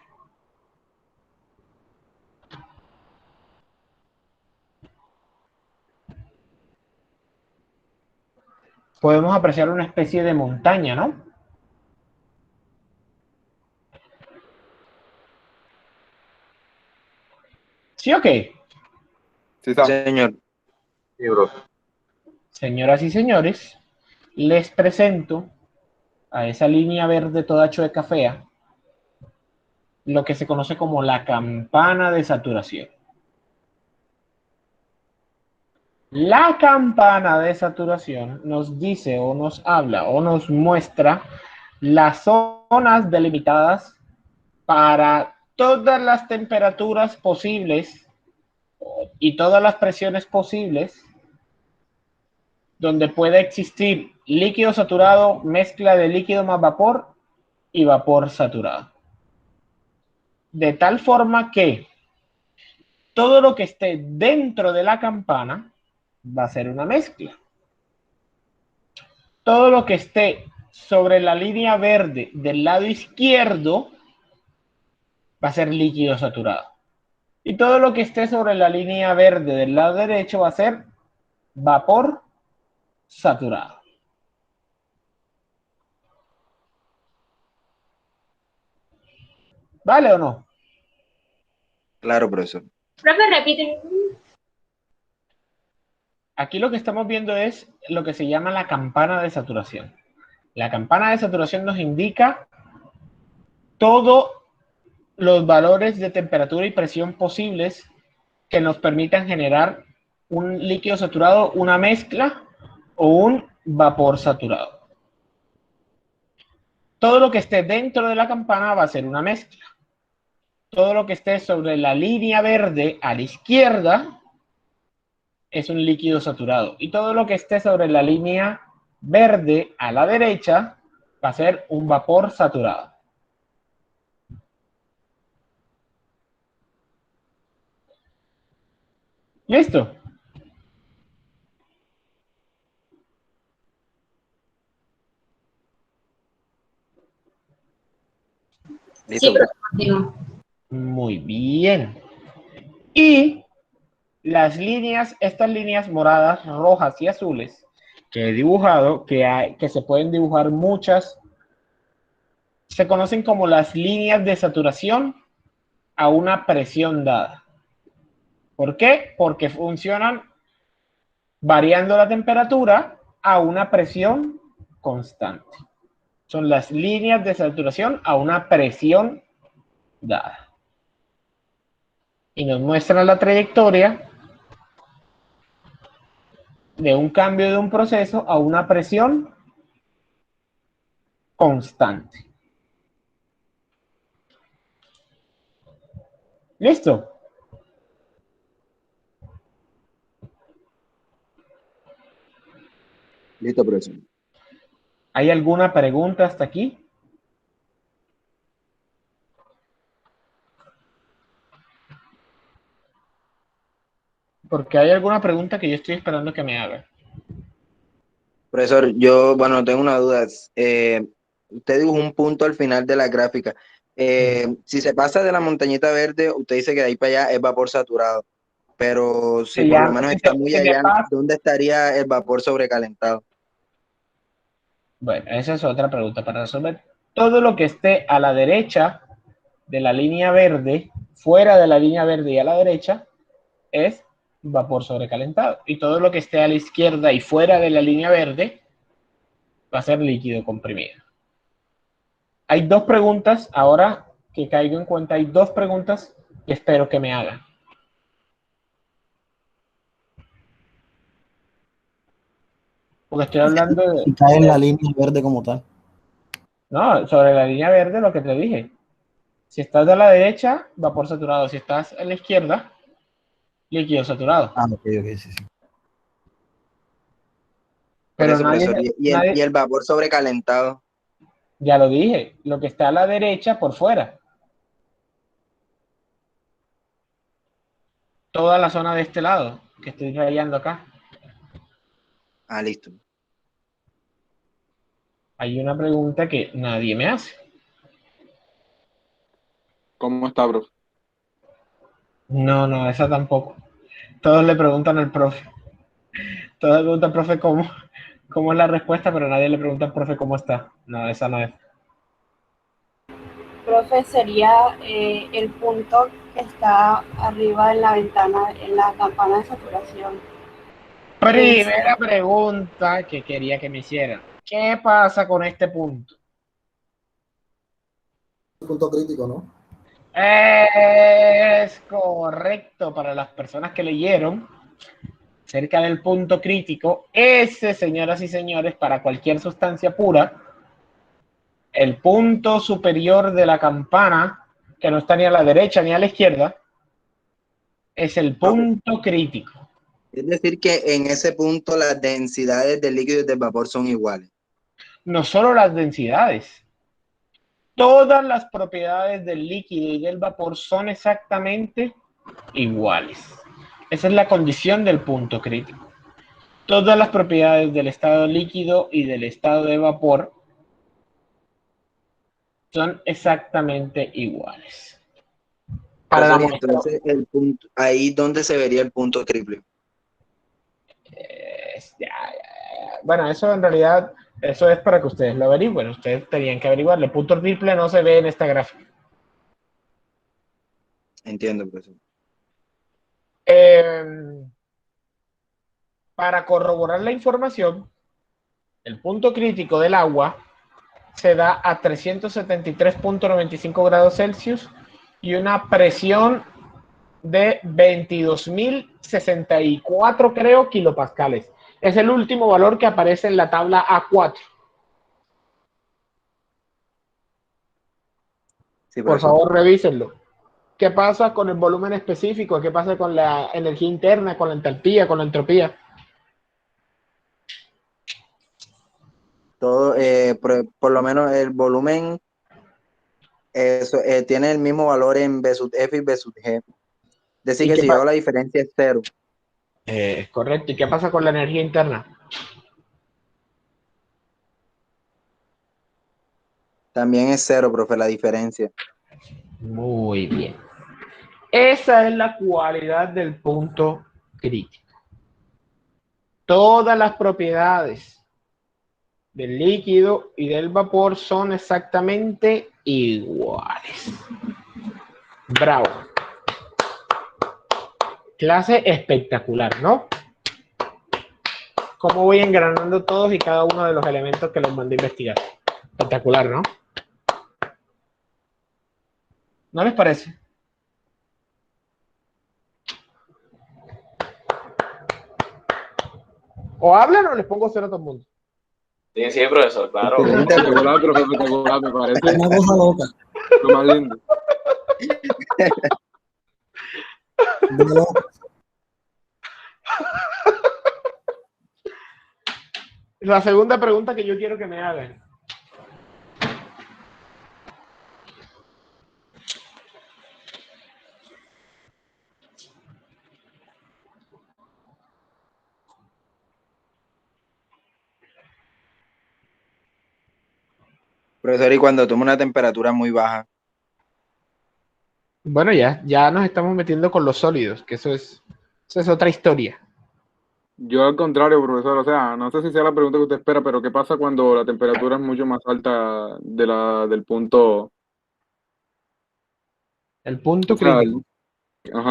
Speaker 1: Podemos apreciar una especie de montaña, ¿no? ¿Sí o qué?
Speaker 2: Sí, está.
Speaker 3: Señor.
Speaker 5: Sí, bro.
Speaker 1: Señoras y señores, les presento a esa línea verde toda chueca fea lo que se conoce como la campana de saturación. La campana de saturación nos dice o nos habla o nos muestra las zonas delimitadas para todas las temperaturas posibles y todas las presiones posibles donde puede existir líquido saturado, mezcla de líquido más vapor y vapor saturado. De tal forma que todo lo que esté dentro de la campana va a ser una mezcla. Todo lo que esté sobre la línea verde del lado izquierdo va a ser líquido saturado. Y todo lo que esté sobre la línea verde del lado derecho va a ser vapor saturado. ¿Vale o no?
Speaker 3: Claro, profesor.
Speaker 4: Profe, repite.
Speaker 1: Aquí lo que estamos viendo es lo que se llama la campana de saturación. La campana de saturación nos indica todos los valores de temperatura y presión posibles que nos permitan generar un líquido saturado, una mezcla o un vapor saturado. Todo lo que esté dentro de la campana va a ser una mezcla. Todo lo que esté sobre la línea verde a la izquierda es un líquido saturado. Y todo lo que esté sobre la línea verde a la derecha va a ser un vapor saturado. ¿Listo?
Speaker 3: Listo,
Speaker 4: Sí, profe, continúa.
Speaker 1: Muy bien. Y las líneas, estas líneas moradas, rojas y azules que he dibujado, que se pueden dibujar muchas, se conocen como las líneas de saturación a una presión dada. ¿Por qué? Porque funcionan variando la temperatura a una presión constante. Son las líneas de saturación a una presión dada. Y nos muestran la trayectoria de un cambio de un proceso a una presión constante. ¿Listo?
Speaker 3: listo, profesor.
Speaker 1: ¿Hay alguna pregunta hasta aquí? Porque hay alguna pregunta que yo estoy esperando que me haga.
Speaker 3: Profesor, yo, bueno, tengo una duda. Usted dibujó un punto al final de la gráfica. Si se pasa de la montañita verde, usted dice que de ahí para allá es vapor saturado. Pero si
Speaker 1: Se
Speaker 3: por lo
Speaker 1: llama,
Speaker 3: menos está muy
Speaker 1: se me
Speaker 3: allá,
Speaker 1: pasa.
Speaker 3: ¿dónde estaría el vapor sobrecalentado?
Speaker 1: Bueno, esa es otra pregunta para resolver. Todo lo que esté a la derecha de la línea verde, fuera de la línea verde y a la derecha, es vapor sobrecalentado. Y todo lo que esté a la izquierda y fuera de la línea verde va a ser líquido comprimido. Hay dos preguntas, ahora que caigo en cuenta, hay dos preguntas que espero que me hagan. Porque estoy hablando de,
Speaker 6: Y cae en la línea verde como tal.
Speaker 1: no, sobre la línea verde, lo que te dije. Si estás de la derecha, vapor saturado. Si estás a la izquierda, líquido saturado.
Speaker 6: Ah, ok, sí, sí.
Speaker 3: Por
Speaker 1: Pero
Speaker 3: eso, profesor. Y
Speaker 1: nadie,
Speaker 3: el vapor sobrecalentado.
Speaker 1: ya lo dije, lo que está a la derecha por fuera. Toda la zona de este lado, que estoy rayando acá.
Speaker 3: Ah, listo.
Speaker 1: Hay una pregunta que nadie me hace.
Speaker 2: ¿Cómo está, bro?
Speaker 1: No, esa tampoco. Todos le preguntan al profe. Todos le preguntan al profe cómo es la respuesta, pero nadie le pregunta al profe cómo está. No, esa no es.
Speaker 9: Profe, sería el punto que está arriba en la ventana, en la campana de saturación.
Speaker 1: Primera pregunta que quería que me hicieran. ¿Qué pasa con este punto?
Speaker 10: Punto crítico, ¿no?
Speaker 1: Es correcto para las personas que leyeron. Cerca del punto crítico, ese, señoras y señores, para cualquier sustancia pura, el punto superior de la campana, que no está ni a la derecha ni a la izquierda, es el punto crítico.
Speaker 3: Es decir, que en ese punto las densidades del líquido y del vapor son iguales.
Speaker 1: No solo las densidades, todas las propiedades del líquido y del vapor son exactamente iguales. Esa es la condición del punto crítico. Todas las propiedades del estado líquido y del estado de vapor son exactamente iguales. Para la muestra,
Speaker 3: entonces, el punto, ahí donde se vería el punto triple.
Speaker 1: bueno, eso en realidad, eso es para que ustedes lo averigüen. Ustedes tenían que averiguarlo. El punto triple no se ve en esta gráfica.
Speaker 3: Entiendo, profesor.
Speaker 1: Para corroborar la información, el punto crítico del agua se da a 373.95 grados Celsius y una presión de 22.064, creo, kilopascales. Es el último valor que aparece en la tabla A4.
Speaker 3: Sí,
Speaker 1: por favor, revísenlo. ¿Qué pasa con el volumen específico? ¿Qué pasa con la energía interna, con la entalpía, con la entropía?
Speaker 3: Todo, por lo menos el volumen tiene el mismo valor en B sub F y B sub G. Es decir, que si yo hago la diferencia es cero.
Speaker 1: Es correcto. ¿Y qué pasa con la energía interna?
Speaker 3: También es cero, profe, la diferencia.
Speaker 1: Muy bien. Esa es la cualidad del punto crítico. Todas las propiedades del líquido y del vapor son exactamente iguales. Bravo. Clase espectacular, ¿no? Cómo voy engranando todos y cada uno de los elementos que les mandé a investigar. Espectacular, ¿no? ¿No les parece? O hablan o les pongo cero a todo el mundo.
Speaker 5: Sí, sí, profesor, claro.
Speaker 2: Espectacular, profe, espectacular, me parece.
Speaker 10: Una cosa loca.
Speaker 2: Lo más lindo.
Speaker 1: La segunda pregunta que yo quiero que me hagan.
Speaker 3: Profesor, y cuando toma una temperatura muy baja.
Speaker 1: Bueno, ya nos estamos metiendo con los sólidos, que eso es otra historia.
Speaker 2: Yo al contrario, profesor, o sea, no sé si sea la pregunta que usted espera, pero ¿qué pasa cuando la temperatura es mucho más alta del punto?
Speaker 1: El punto
Speaker 2: O sea,
Speaker 1: crítico.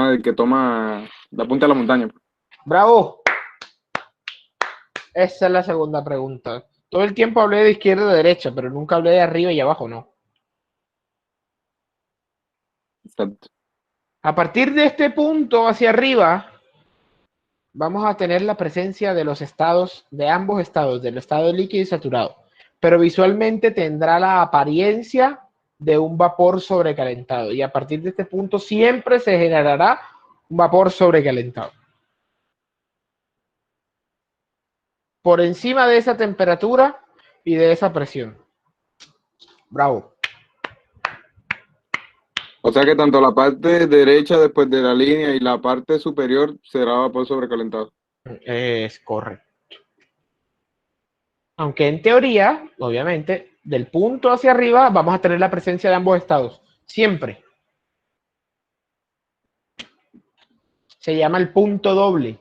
Speaker 2: el que toma la punta de la montaña.
Speaker 1: ¡Bravo! Esa es la segunda pregunta. Todo el tiempo hablé de izquierda a derecha, pero nunca hablé de arriba y abajo, no.
Speaker 2: Exacto.
Speaker 1: A partir de este punto hacia arriba, vamos a tener la presencia de los estados, de ambos estados, del estado líquido y saturado. Pero visualmente tendrá la apariencia de un vapor sobrecalentado. Y a partir de este punto siempre se generará un vapor sobrecalentado. Por encima de esa temperatura y de esa presión. Bravo.
Speaker 2: O sea que tanto la parte derecha después de la línea y la parte superior será vapor sobrecalentado.
Speaker 1: Es correcto. Aunque en teoría, obviamente, del punto hacia arriba vamos a tener la presencia de ambos estados. Siempre. Se llama el punto doble,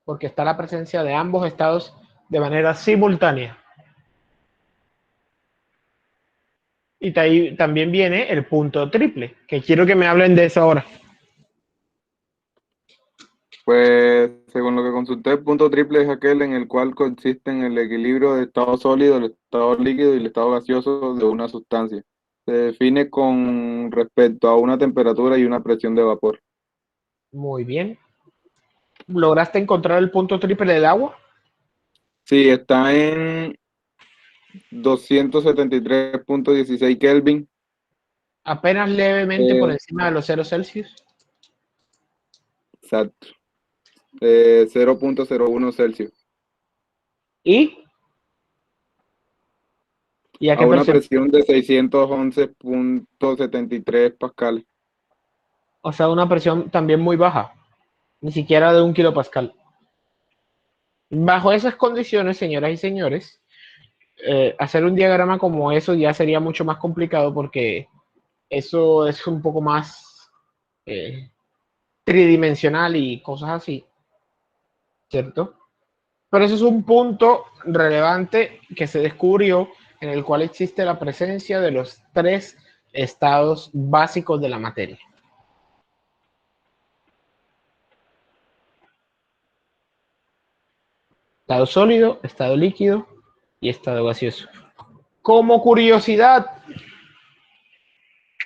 Speaker 1: porque está la presencia de ambos estados de manera simultánea. Y ahí también viene el punto triple, que quiero que me hablen de eso ahora.
Speaker 2: Pues, según lo que consulté, el punto triple es aquel en el cual consisten el equilibrio del estado sólido, el estado líquido y el estado gaseoso de una sustancia. Se define con respecto a una temperatura y una presión de vapor.
Speaker 1: Muy bien. ¿Lograste encontrar el punto triple del agua?
Speaker 2: Sí, está en 273.16 Kelvin.
Speaker 1: Apenas levemente por encima de los 0 Celsius.
Speaker 2: Exacto. 0.01 Celsius.
Speaker 1: ¿Y a qué
Speaker 2: A una
Speaker 1: presión?
Speaker 2: presión de 611.73 pascales.
Speaker 1: O sea, una presión también muy baja. Ni siquiera de 1 kilopascal. Bajo esas condiciones, señoras y señores, hacer un diagrama como eso ya sería mucho más complicado porque eso es un poco más tridimensional y cosas así, ¿cierto? Pero eso es un punto relevante que se descubrió en el cual existe la presencia de los 3 estados básicos de la materia. Estado sólido, estado líquido y estado gaseoso. Como curiosidad,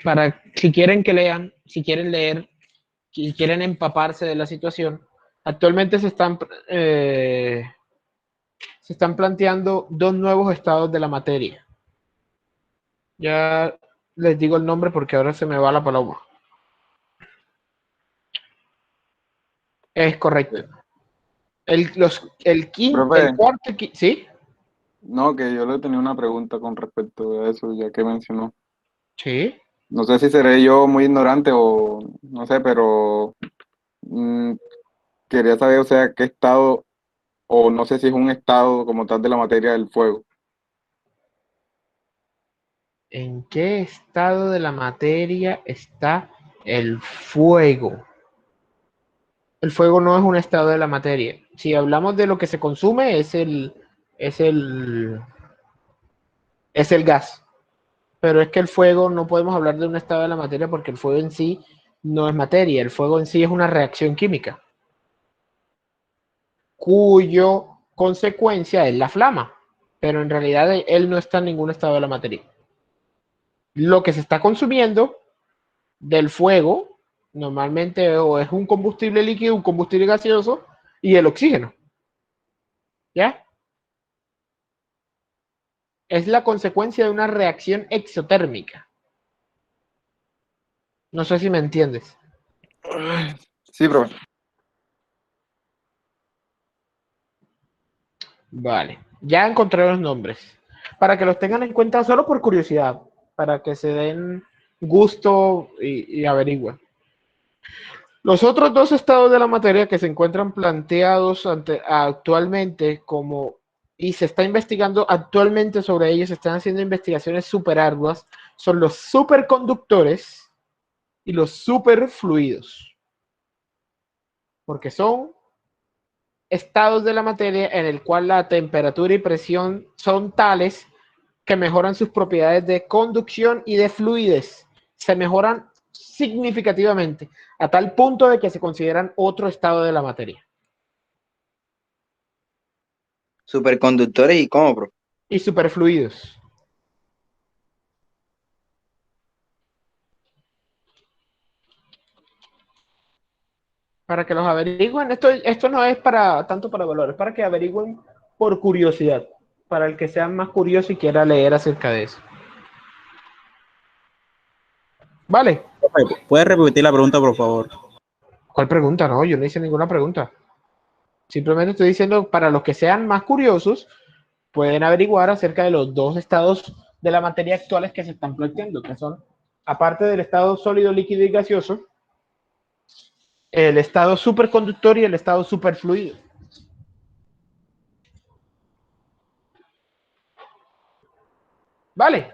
Speaker 1: para si quieren que lean, si quieren leer, si quieren empaparse de la situación, actualmente se están planteando 2 nuevos estados de la materia. Ya les digo el nombre porque ahora se me va la palabra. Es correcto. El cuarto, ¿sí?
Speaker 2: No, que yo le tenía una pregunta con respecto a eso, ya que mencionó.
Speaker 1: Sí.
Speaker 2: No sé si seré yo muy ignorante o no sé, pero quería saber, o sea, qué estado, o no sé si es un estado como tal de la materia del fuego.
Speaker 1: ¿En qué estado de la materia está el fuego? El fuego no es un estado de la materia. Si hablamos de lo que se consume, es el gas. Pero es que el fuego no podemos hablar de un estado de la materia porque el fuego en sí no es materia. El fuego en sí es una reacción química, cuyo consecuencia es la flama. Pero en realidad él no está en ningún estado de la materia. Lo que se está consumiendo del fuego normalmente o es un combustible líquido, un combustible gaseoso y el oxígeno. ¿Ya? Es la consecuencia de una reacción exotérmica. No sé si me entiendes.
Speaker 2: Sí, profe.
Speaker 1: Vale, ya encontré los nombres. Para que los tengan en cuenta solo por curiosidad, para que se den gusto y averigüen. Los otros 2 estados de la materia que se encuentran planteados actualmente y se está investigando actualmente sobre ellos, se están haciendo investigaciones súper arduas, son los superconductores y los superfluidos. Porque son estados de la materia en el cual la temperatura y presión son tales que mejoran sus propiedades de conducción y de fluidez. Se mejoran significativamente, a tal punto de que se consideran otro estado de la materia.
Speaker 3: Superconductores y cómo, bro.
Speaker 1: Y superfluidos. Para que los averigüen, esto no es tanto para valores, para que averigüen por curiosidad, para el que sea más curioso y quiera leer acerca de eso. Vale.
Speaker 6: ¿Puedes repetir la pregunta, por favor?
Speaker 1: ¿Cuál pregunta? No, yo no hice ninguna pregunta. Simplemente estoy diciendo, para los que sean más curiosos, pueden averiguar acerca de los dos estados de la materia actuales que se están planteando, que son, aparte del estado sólido, líquido y gaseoso, el estado superconductor y el estado superfluido. Vale.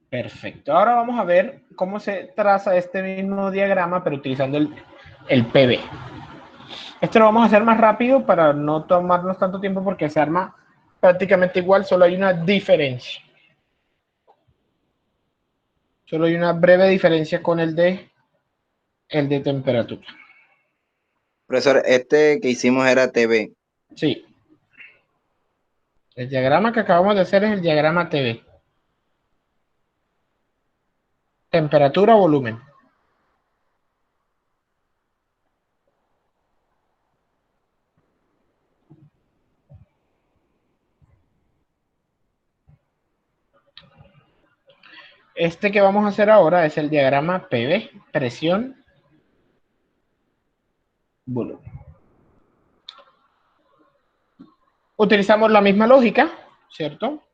Speaker 1: Perfecto. Ahora vamos a ver cómo se traza este mismo diagrama, pero utilizando el PV. Esto lo vamos a hacer más rápido para no tomarnos tanto tiempo porque se arma prácticamente igual, solo hay una diferencia. Solo hay una breve diferencia con el de temperatura.
Speaker 3: Profesor, este que hicimos era TV.
Speaker 1: Sí. El diagrama que acabamos de hacer es el diagrama TV. Temperatura, volumen. Este que vamos a hacer ahora es el diagrama PV, presión, volumen. Utilizamos la misma lógica, ¿cierto?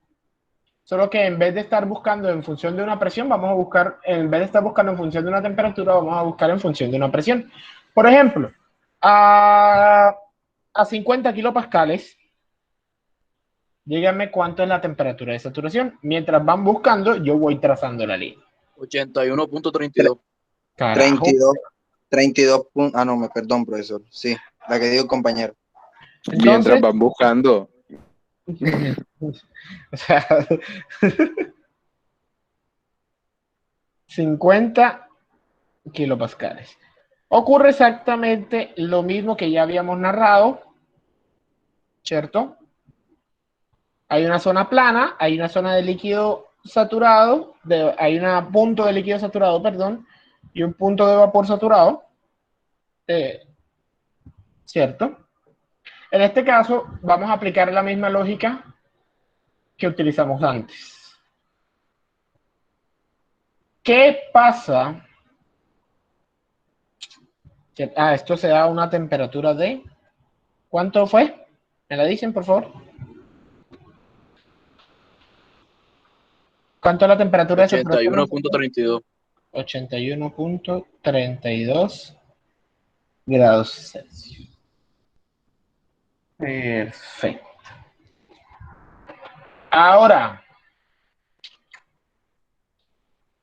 Speaker 1: Solo que en vez de estar buscando en función de una presión, vamos a buscar, en vez de estar buscando en función de una temperatura, vamos a buscar en función de una presión. Por ejemplo, a 50 kilopascales, díganme cuánto es la temperatura de saturación. Mientras van buscando, yo voy trazando la línea.
Speaker 8: 81.32.
Speaker 1: Carajo.
Speaker 3: 32 puntos. Ah, no, perdón, profesor. Sí, la que dijo el compañero.
Speaker 2: Mientras van buscando.
Speaker 1: O sea, 50 kilopascales. Ocurre exactamente lo mismo que ya habíamos narrado, ¿cierto? Hay una zona plana, hay una zona de líquido saturado, hay un punto de líquido saturado, perdón, y un punto de vapor saturado, ¿cierto? En este caso, vamos a aplicar la misma lógica que utilizamos antes. ¿Qué pasa? Esto se da a una temperatura de... ¿Cuánto fue? ¿Me la dicen, por favor? ¿Cuánto es la temperatura de saturación?
Speaker 8: 81.32.
Speaker 1: 81.32 grados Celsius. Perfecto. Ahora,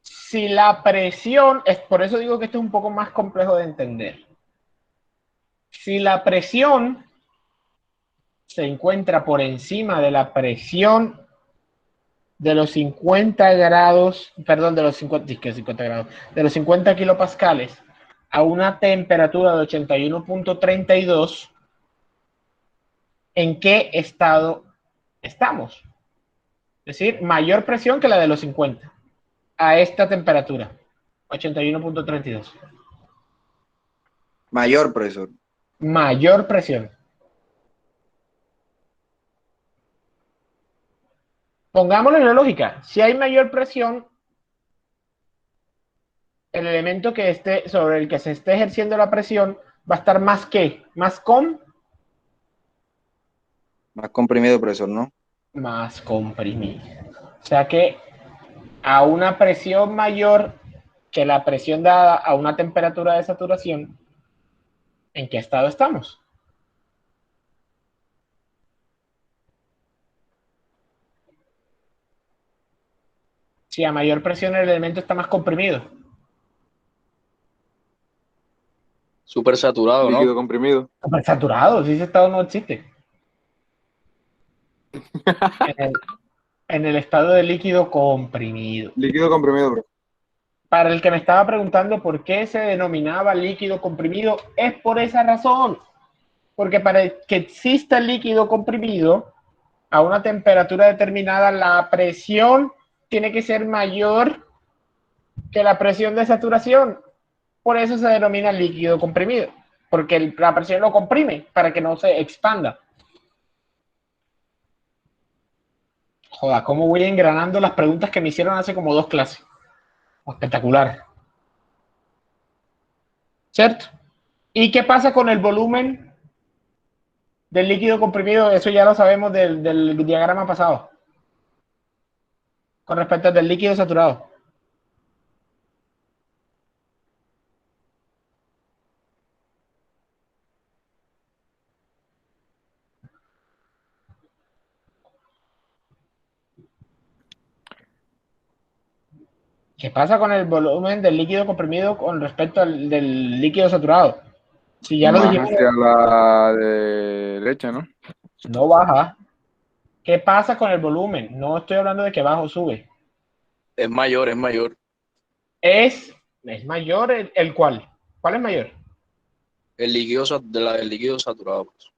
Speaker 1: si la presión, es por eso digo que esto es un poco más complejo de entender. Si la presión se encuentra por encima de la presión de los 50 grados, perdón, de los 50 grados, de los 50 kilopascales a una temperatura de 81.32, ¿en qué estado estamos? Es decir, mayor presión que la de los 50 a esta temperatura, 81.32.
Speaker 3: Mayor, profesor.
Speaker 1: Mayor presión. Pongámoslo en la lógica. Si hay mayor presión, el elemento que esté, sobre el que se esté ejerciendo la presión va a estar más que, más
Speaker 3: comprimido, profesor, ¿no?
Speaker 1: Más comprimido. O sea que a una presión mayor que la presión dada a una temperatura de saturación, ¿en qué estado estamos? Si a mayor presión el elemento está más comprimido.
Speaker 8: Súper saturado, ¿no?
Speaker 2: Líquido comprimido.
Speaker 1: Súper saturado, si ese estado no existe. En el estado de líquido comprimido.
Speaker 2: Líquido comprimido, bro.
Speaker 1: Para el que me estaba preguntando por qué se denominaba líquido comprimido, es por esa razón. Porque para que exista el líquido comprimido a una temperatura determinada, la presión tiene que ser mayor que la presión de saturación. Por eso se denomina líquido comprimido. porque la presión lo comprime para que no se expanda. Joda, ¿cómo voy engranando las preguntas que me hicieron hace como 2 clases? Espectacular. ¿Cierto? ¿Y qué pasa con el volumen del líquido comprimido? Eso ya lo sabemos del diagrama pasado. Con respecto al del líquido saturado. ¿Qué pasa con el volumen del líquido comprimido con respecto al del líquido saturado? Si ya lo
Speaker 2: Más
Speaker 1: dijimos,
Speaker 2: hacia la derecha, ¿no?
Speaker 1: no baja. ¿Qué pasa con el volumen? No estoy hablando de que baja o sube.
Speaker 8: Es mayor, es mayor.
Speaker 1: Es mayor el cuál. ¿Cuál es mayor?
Speaker 8: El líquido, del líquido saturado. Pues.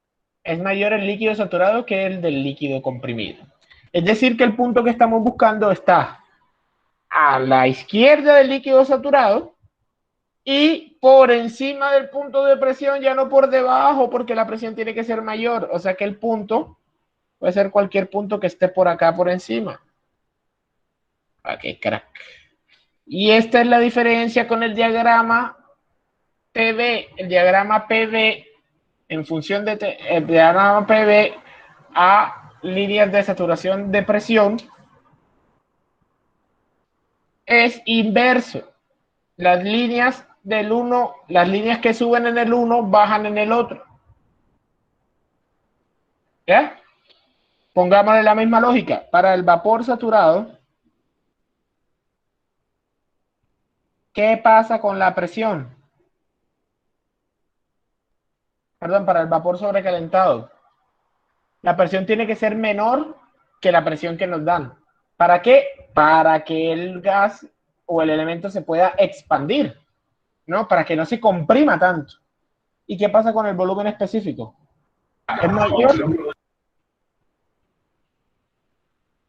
Speaker 1: Es mayor el líquido saturado que el del líquido comprimido. Es decir, que el punto que estamos buscando está a la izquierda del líquido saturado y por encima del punto de presión, ya no por debajo, porque la presión tiene que ser mayor. O sea que el punto puede ser cualquier punto que esté por acá por encima. Ok, crack. Y esta es la diferencia con el diagrama PV. El diagrama PV, en función de el diagrama PV a líneas de saturación de presión, es inverso. Las líneas del uno, las líneas que suben en el uno bajan en el otro. ¿Ya? Pongámosle la misma lógica. Para el vapor saturado, ¿qué pasa con la presión? Perdón, para el vapor sobrecalentado. La presión tiene que ser menor que la presión que nos dan. ¿Para qué? Para que el gas o el elemento se pueda expandir, ¿no? Para que no se comprima tanto. ¿Y qué pasa con el volumen específico? ¿Es mayor?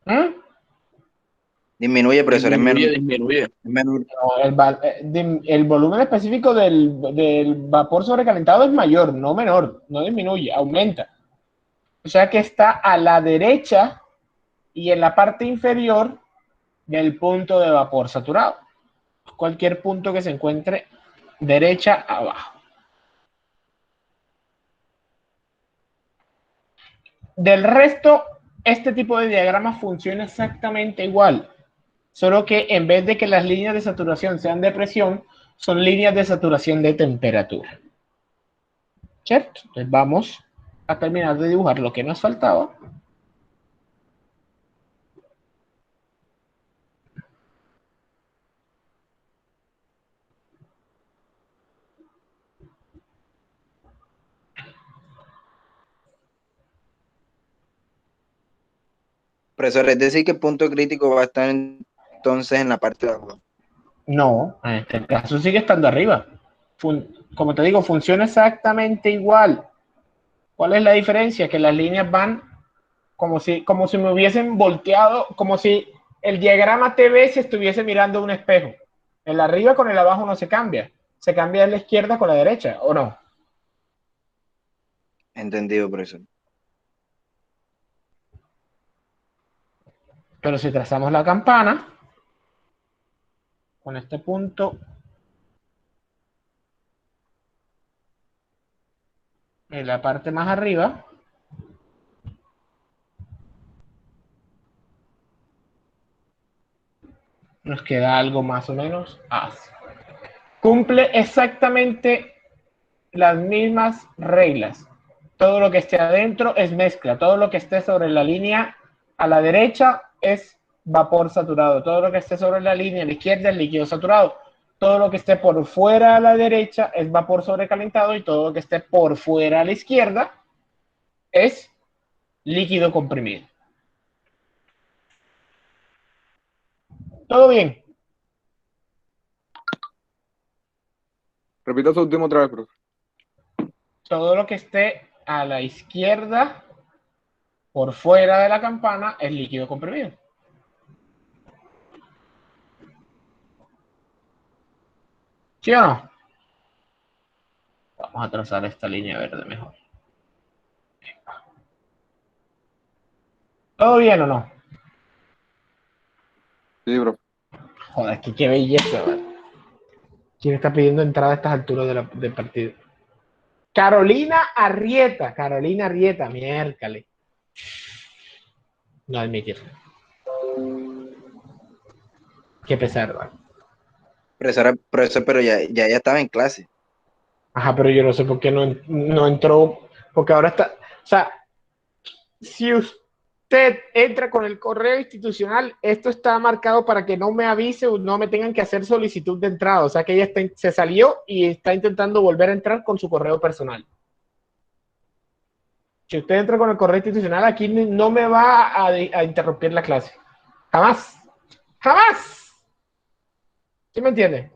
Speaker 1: ¿Mm?
Speaker 3: Disminuye, profesor, es menor.
Speaker 8: Disminuye.
Speaker 3: Es menor.
Speaker 1: El volumen específico del vapor sobrecalentado es mayor, no menor, no disminuye, aumenta. O sea que está a la derecha y en la parte inferior del punto de vapor saturado. Cualquier punto que se encuentre derecha abajo. Del resto, este tipo de diagrama funciona exactamente igual, solo que en vez de que las líneas de saturación sean de presión, son líneas de saturación de temperatura. ¿Cierto? Entonces vamos a terminar de dibujar lo que nos faltaba.
Speaker 3: Profesor, es decir que el punto crítico va a estar entonces en la parte de abajo.
Speaker 1: No, en este caso sigue estando arriba. Como te digo, funciona exactamente igual. ¿Cuál es la diferencia? Que las líneas van como si me hubiesen volteado, como si el diagrama TV se estuviese mirando un espejo. El arriba con el abajo no se cambia. Se cambia de la izquierda con la derecha, ¿o no?
Speaker 3: Entendido, profesor.
Speaker 1: Pero si trazamos la campana, con este punto en la parte más arriba, nos queda algo más o menos así. Cumple exactamente las mismas reglas. Todo lo que esté adentro es mezcla. Todo lo que esté sobre la línea a la derecha es vapor saturado. Todo lo que esté sobre la línea a la izquierda es líquido saturado. Todo lo que esté por fuera a la derecha es vapor sobrecalentado y todo lo que esté por fuera a la izquierda es líquido comprimido. ¿Todo bien?
Speaker 2: Repita su último otra vez, profe.
Speaker 1: Todo lo que esté a la izquierda por fuera de la campana es líquido comprimido. ¿Sí o no? Vamos a trazar esta línea verde mejor. ¿Todo bien o no?
Speaker 2: Sí, bro.
Speaker 1: Joder, qué belleza, ¿vale? ¿Quién está pidiendo entrada a estas alturas del partido? Carolina Arrieta, miércoles. No admitir. Qué pesar, ¿vale?
Speaker 3: Profesor, pero ya estaba en clase.
Speaker 1: Ajá, pero yo no sé por qué no entró, porque ahora está, o sea, si usted entra con el correo institucional, esto está marcado para que no me avise o no me tengan que hacer solicitud de entrada, o sea que ella se salió y está intentando volver a entrar con su correo personal. Si usted entra con el correo institucional, aquí no me va a interrumpir la clase. Jamás. Jamás. ¿Sí me entiende?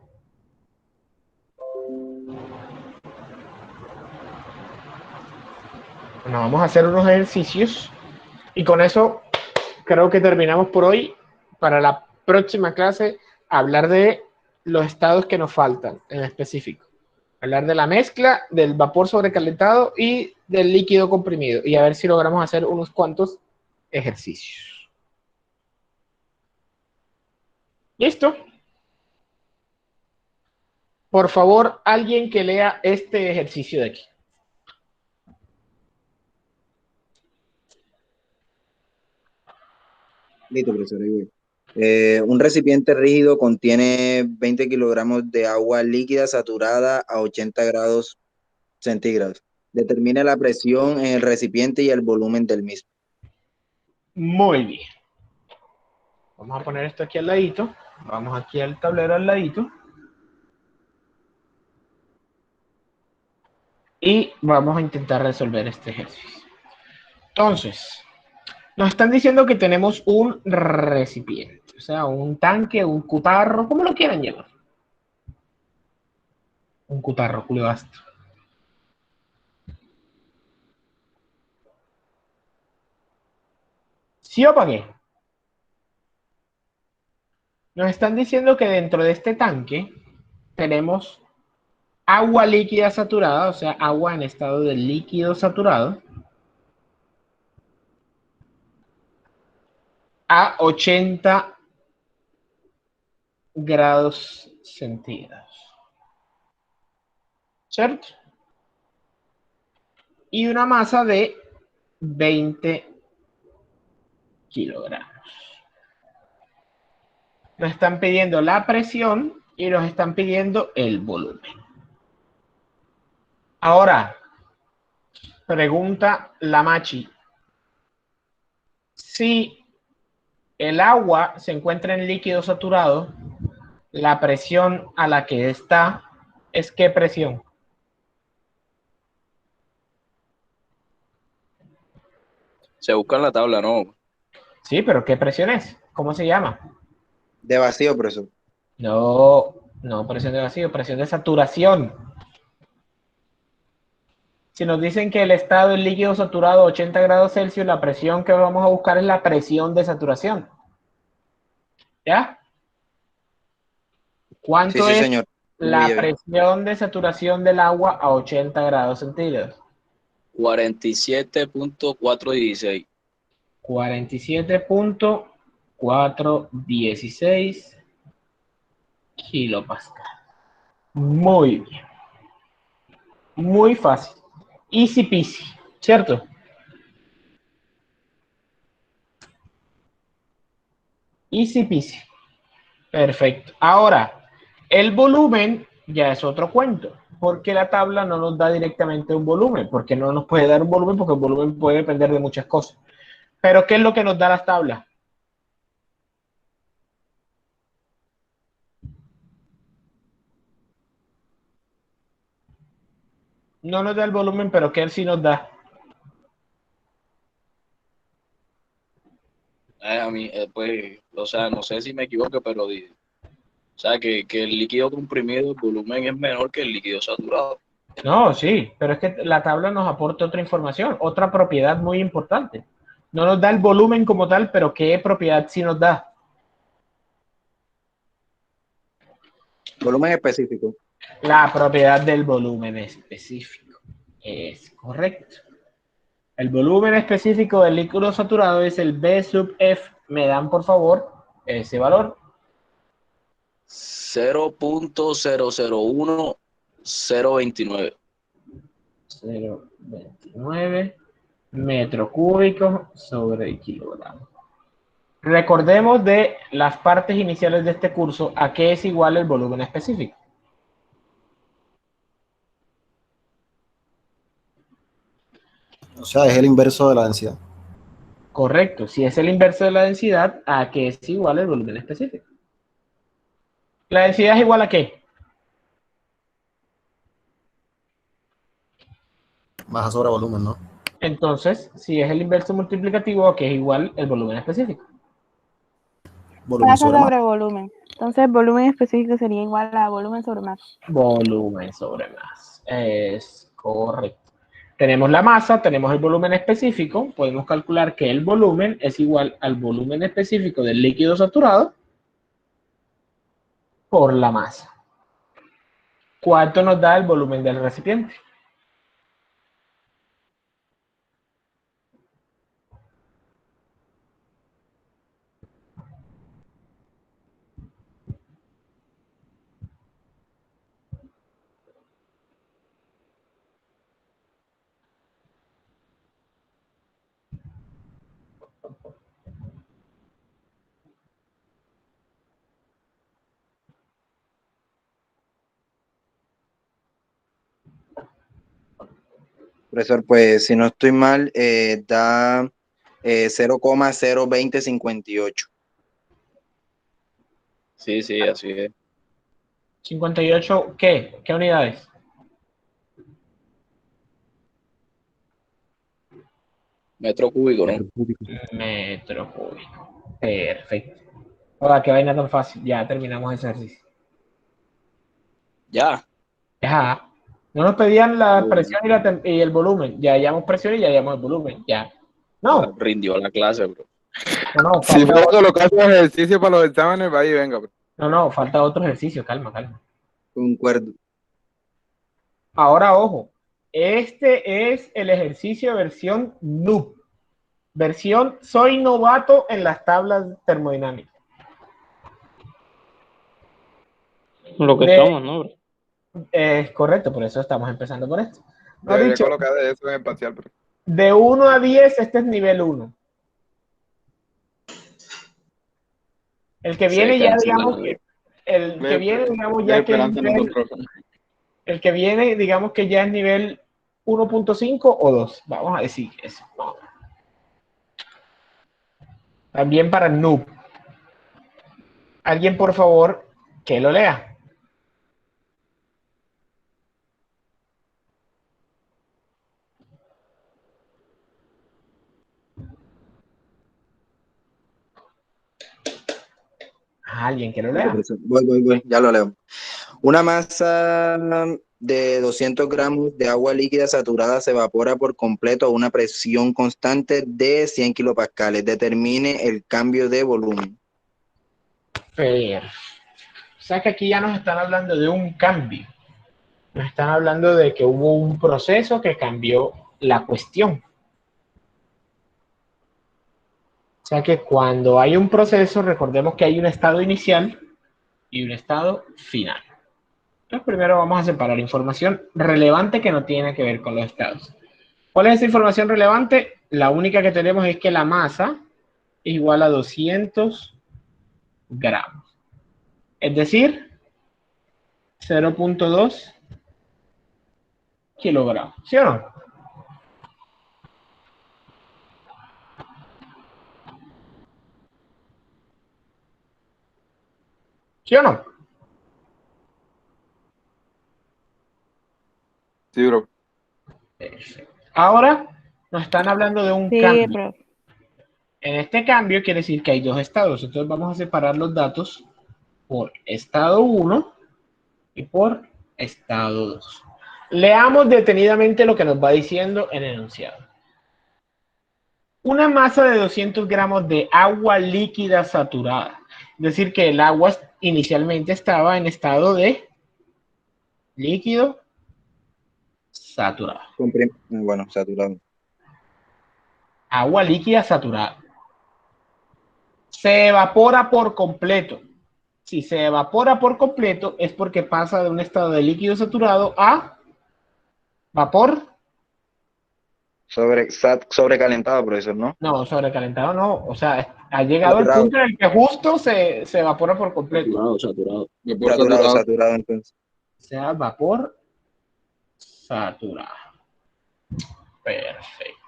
Speaker 1: Bueno, vamos a hacer unos ejercicios y con eso creo que terminamos por hoy. Para la próxima clase, hablar de los estados que nos faltan en específico. Hablar de la mezcla, del vapor sobrecalentado y del líquido comprimido. Y a ver si logramos hacer unos cuantos ejercicios. ¿Listo? Por favor, alguien que lea este ejercicio de aquí.
Speaker 3: Listo, profesor. Ahí voy. Un recipiente rígido contiene 20 kilogramos de agua líquida saturada a 80 grados centígrados. Determine la presión en el recipiente y el volumen del mismo.
Speaker 1: Muy bien. Vamos a poner esto aquí al ladito. Vamos aquí al tablero al ladito. Y vamos a intentar resolver este ejercicio. Entonces, nos están diciendo que tenemos un recipiente. O sea, un tanque, un cutarro, como lo quieran llamar. Un cutarro, culebasto. ¿Sí o para qué? Nos están diciendo que dentro de este tanque tenemos agua líquida saturada, o sea, agua en estado de líquido saturado, a 80 grados centígrados. ¿Cierto? Y una masa de 20 kilogramos. Nos están pidiendo la presión y nos están pidiendo el volumen. Ahora, pregunta la Machi. Si el agua se encuentra en líquido saturado, la presión a la que está es ¿qué presión?
Speaker 8: Se busca en la tabla, ¿no?
Speaker 1: Sí, pero ¿qué presión es? ¿Cómo se llama?
Speaker 3: De vacío, profesor.
Speaker 1: No, no presión de vacío, presión de saturación. Si nos dicen que el estado del líquido saturado a 80 grados Celsius, la presión que vamos a buscar es la presión de saturación. ¿Ya? ¿Cuánto
Speaker 3: Sí,
Speaker 1: es
Speaker 3: señor.
Speaker 1: la presión de saturación del agua a 80 grados centígrados?
Speaker 8: 47.416.
Speaker 1: 47.416 kilopascal. Muy bien. Muy fácil. Easy peasy, ¿cierto? Easy peasy. Perfecto. Ahora, el volumen ya es otro cuento, porque la tabla no nos da directamente un volumen, porque no nos puede dar un volumen, porque el volumen puede depender de muchas cosas. Pero, ¿qué es lo que nos da las tablas? No nos da el volumen, pero ¿qué sí nos da?
Speaker 8: A mí, pues, o sea, no sé si me equivoco, pero o sea, que el líquido comprimido, el volumen es menor que el líquido saturado.
Speaker 1: No, sí, pero es que la tabla nos aporta otra información, otra propiedad muy importante. No nos da el volumen como tal, pero ¿qué propiedad sí nos da?
Speaker 3: Volumen específico.
Speaker 1: La propiedad del volumen específico. Es correcto. El volumen específico del líquido saturado es el B sub F. ¿Me dan, por favor, ese valor?
Speaker 8: 0.001029.
Speaker 1: 0,29 metros cúbicos sobre el kilogramo. Recordemos de las partes iniciales de este curso a qué es igual el volumen específico.
Speaker 6: O sea, es el inverso de la densidad.
Speaker 1: Correcto. Si es el inverso de la densidad, ¿a qué es igual el volumen específico? ¿La densidad es igual a qué?
Speaker 6: Masa sobre volumen, ¿no?
Speaker 1: Entonces, si es el inverso multiplicativo, ¿a qué es igual el volumen específico?
Speaker 6: Volumen
Speaker 9: Masa
Speaker 6: sobre masa.
Speaker 9: sobre volumen. Entonces, el volumen específico sería igual a volumen sobre masa.
Speaker 1: Volumen sobre masa. Es correcto. Tenemos la masa, tenemos el volumen específico. Podemos calcular que el volumen es igual al volumen específico del líquido saturado por la masa. ¿Cuánto nos da el volumen del recipiente?
Speaker 3: Profesor, pues si no estoy mal, da 0,02058.
Speaker 8: Sí, sí, así es.
Speaker 1: 58, ¿qué? ¿Qué unidades?
Speaker 8: Metro cúbico, ¿no?
Speaker 1: Metro cúbico. Perfecto. Ahora, qué vaina tan fácil. Ya terminamos ese ejercicio.
Speaker 8: Ya.
Speaker 1: Ya. No nos pedían la presión y el volumen. Ya hallamos presión y ya hallamos el volumen. Ya. No,
Speaker 8: Rindió la clase, bro.
Speaker 1: no,
Speaker 2: Si
Speaker 1: falta
Speaker 2: fuera
Speaker 1: otro,
Speaker 2: colocar los ejercicios para los exámenes, vaya y venga. Pues.
Speaker 1: no, falta otro ejercicio. Calma, calma.
Speaker 3: Concuerdo.
Speaker 1: Ahora, ojo. Este es el ejercicio versión noob. Versión soy novato en las tablas termodinámicas.
Speaker 7: Lo que somos, ¿no, bro?
Speaker 1: Es correcto, por eso estamos empezando por esto. Nos ha
Speaker 2: Debería
Speaker 1: dicho,
Speaker 2: colocar de eso en espacial. Pero...
Speaker 1: de 1 a 10, este es nivel 1. El que
Speaker 8: Se
Speaker 1: viene ya,
Speaker 8: cancela.
Speaker 1: digamos que, el que viene, digamos ya que es
Speaker 2: esperanza en los dos
Speaker 1: nivel,
Speaker 2: profes.
Speaker 1: el que viene, digamos que ya es nivel 1.5 o 2. Vamos a decir eso. También para noob. Alguien, por favor, que lo lea. Alguien que lo lea.
Speaker 3: Voy, ya lo leo. Una masa de 200 gramos de agua líquida saturada se evapora por completo a una presión constante de 100 kilopascales. Determine el cambio de volumen.
Speaker 1: O sea que aquí ya nos están hablando de un cambio. Nos están hablando de que hubo un proceso que cambió la cuestión. O sea que cuando hay un proceso, recordemos que hay un estado inicial y un estado final. Entonces, primero vamos a separar información relevante que no tiene que ver con los estados. ¿Cuál es esa información relevante? La única que tenemos es que la masa es igual a 200 gramos. Es decir, 0.2 kilogramos. ¿Sí o no? ¿Sí o no?
Speaker 2: Sí, bro.
Speaker 1: Perfecto. Ahora nos están hablando de un
Speaker 9: Sí,
Speaker 1: cambio.
Speaker 9: profe.
Speaker 1: En este cambio quiere decir que hay dos estados. Entonces vamos a separar los datos por estado 1 y por estado 2. Leamos detenidamente lo que nos va diciendo en el enunciado. Una masa de 200 gramos de agua líquida saturada. Es decir, que el agua inicialmente estaba en estado de líquido saturado.
Speaker 3: Bueno, saturado.
Speaker 1: Agua líquida saturada. Se evapora por completo. Si se evapora por completo es porque pasa de un estado de líquido saturado a vapor.
Speaker 3: Sobrecalentado, profesor, ¿no?
Speaker 1: No, sobrecalentado no. O sea, ha llegado al
Speaker 3: Saturado.
Speaker 1: punto en el que justo se evapora por completo.
Speaker 8: Saturado.
Speaker 2: Vapor saturado.
Speaker 3: Saturado, entonces.
Speaker 1: O sea, vapor saturado. Perfecto.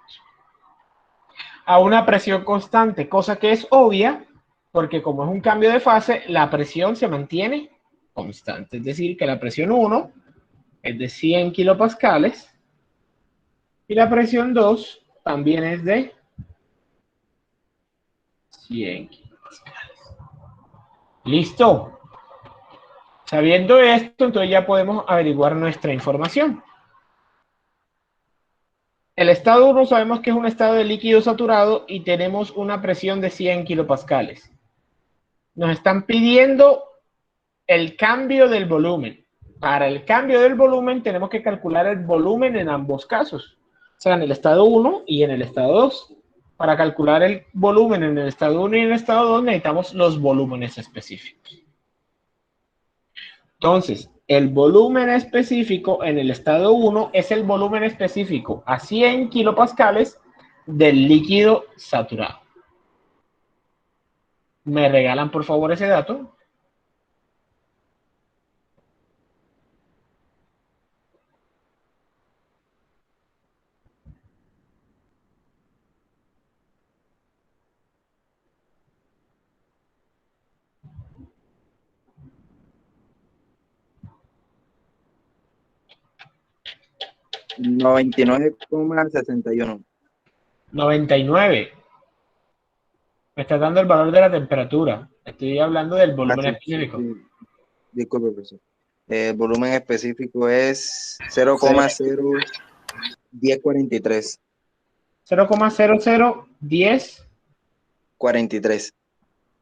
Speaker 1: A una presión constante, cosa que es obvia, porque como es un cambio de fase, la presión se mantiene constante. Es decir, que la presión 1 es de 100 kilopascales y la presión 2 también es de 100 kilopascales. ¿Listo? Sabiendo esto, entonces ya podemos averiguar nuestra información. El estado 1 sabemos que es un estado de líquido saturado y tenemos una presión de 100 kilopascales. Nos están pidiendo el cambio del volumen. Para el cambio del volumen tenemos que calcular el volumen en ambos casos, o sea, en el estado 1 y en el estado 2. Para calcular el volumen en el estado 1 y en el estado 2 necesitamos los volúmenes específicos. Entonces, el volumen específico en el estado 1 es el volumen específico a 100 kilopascales del líquido saturado. ¿Me regalan por favor ese dato?
Speaker 3: $99,61.
Speaker 1: 99. Me está dando el valor de la temperatura. Estoy hablando del volumen específico.
Speaker 3: Sí. Disculpe, profesor. El volumen específico es 0,01043.
Speaker 1: 0,0010
Speaker 3: 43.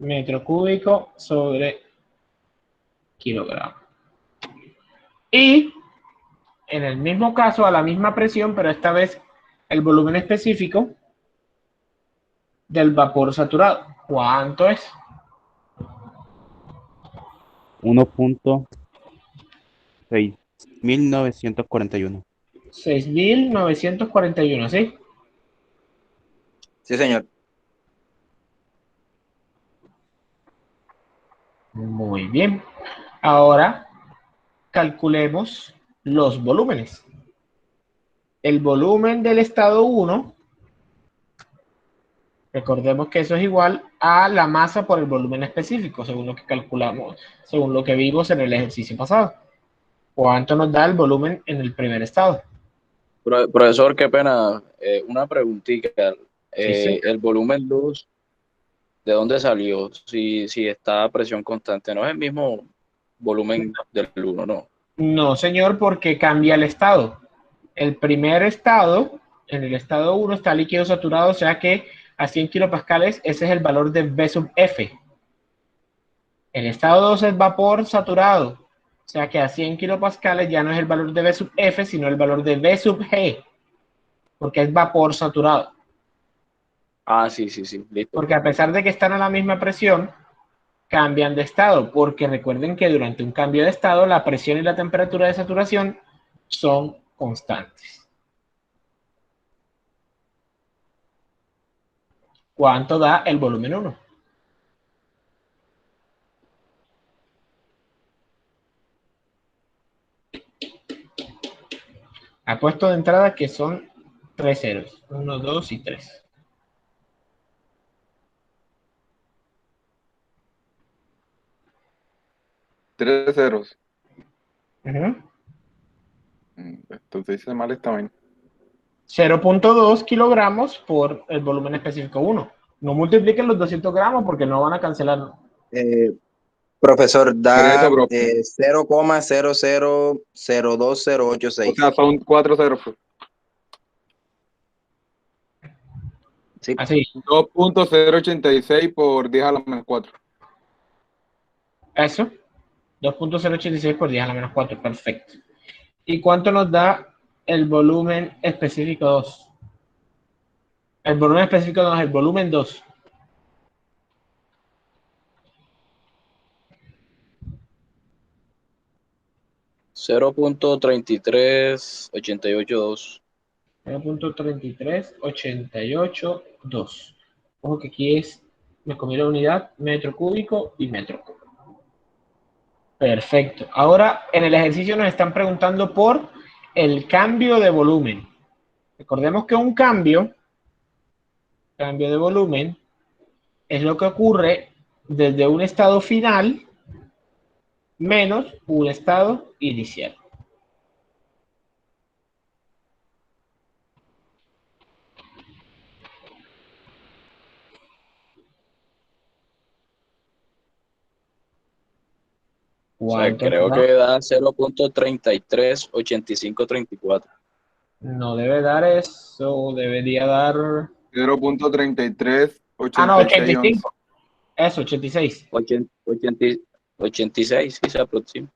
Speaker 1: metro cúbico sobre kilogramo. Y en el mismo caso, a la misma presión, pero esta vez el volumen específico del vapor saturado. ¿Cuánto es?
Speaker 10: 1.6941.
Speaker 1: 6.941, ¿sí?
Speaker 3: Sí, señor.
Speaker 1: Muy bien. Ahora calculemos los volúmenes. El volumen del estado 1, recordemos que eso es igual a la masa por el volumen específico, según lo que calculamos, según lo que vimos en el ejercicio pasado. ¿Cuánto nos da el volumen en el primer estado?
Speaker 8: Profesor, qué pena, una preguntita.
Speaker 1: Sí.
Speaker 8: El volumen 2, ¿de dónde salió? Si está a presión constante, ¿no es el mismo volumen del 1, no?
Speaker 1: No, señor, porque cambia el estado. El primer estado, en el estado 1 está líquido saturado, o sea que a 100 kilopascales ese es el valor de V sub F. El estado 2 es vapor saturado, o sea que a 100 kilopascales ya no es el valor de V sub F, sino el valor de V sub G, porque es vapor saturado.
Speaker 8: Ah, sí, listo.
Speaker 1: Porque a pesar de que están a la misma presión, cambian de estado, porque recuerden que durante un cambio de estado la presión y la temperatura de saturación son constantes. ¿Cuánto da el volumen 1? Ha puesto de entrada que son 3 ceros. 1, 2 y 3.
Speaker 2: Tres ceros.
Speaker 1: Uh-huh.
Speaker 2: Entonces hice mal esta vaina.
Speaker 1: 0.2 kilogramos por el volumen específico 1. No multipliquen los 200 gramos porque no van a cancelar.
Speaker 3: Profesor, da
Speaker 2: Por eso,
Speaker 3: 0,0002086.
Speaker 2: o sea, son 4 ceros. Pues.
Speaker 3: Sí.
Speaker 1: Así.
Speaker 2: 2.086 por 10 a la menos 4.
Speaker 1: Eso. 2.086 por 10 a la menos 4. Perfecto. ¿Y cuánto nos da el volumen específico 2? El volumen específico no es el volumen 2.
Speaker 8: 0.33882.
Speaker 1: 0.33882. Ojo que aquí me comí la unidad, metro cúbico y metro cúbico. Perfecto. Ahora en el ejercicio nos están preguntando por el cambio de volumen. Recordemos que un cambio de volumen es lo que ocurre desde un estado final menos un estado inicial.
Speaker 8: O sea, creo que da 0.338534.
Speaker 1: No debe dar eso, debería dar...
Speaker 2: 0.3386.
Speaker 1: Ah, no, 85. Eso, 86.
Speaker 8: 86, sí se aproxima.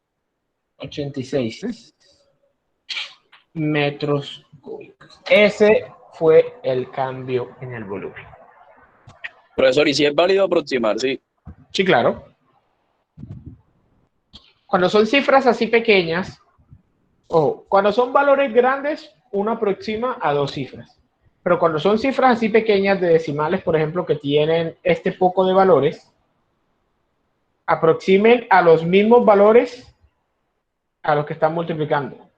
Speaker 1: 86 metros cúbicos. Ese fue el cambio en el volumen.
Speaker 8: Profesor, ¿y si es válido aproximar? Sí.
Speaker 1: Sí, claro. Cuando son cifras así pequeñas, o cuando son valores grandes, uno aproxima a 2 cifras. Pero cuando son cifras así pequeñas de decimales, por ejemplo, que tienen este poco de valores, aproximen a los mismos valores a los que están multiplicando.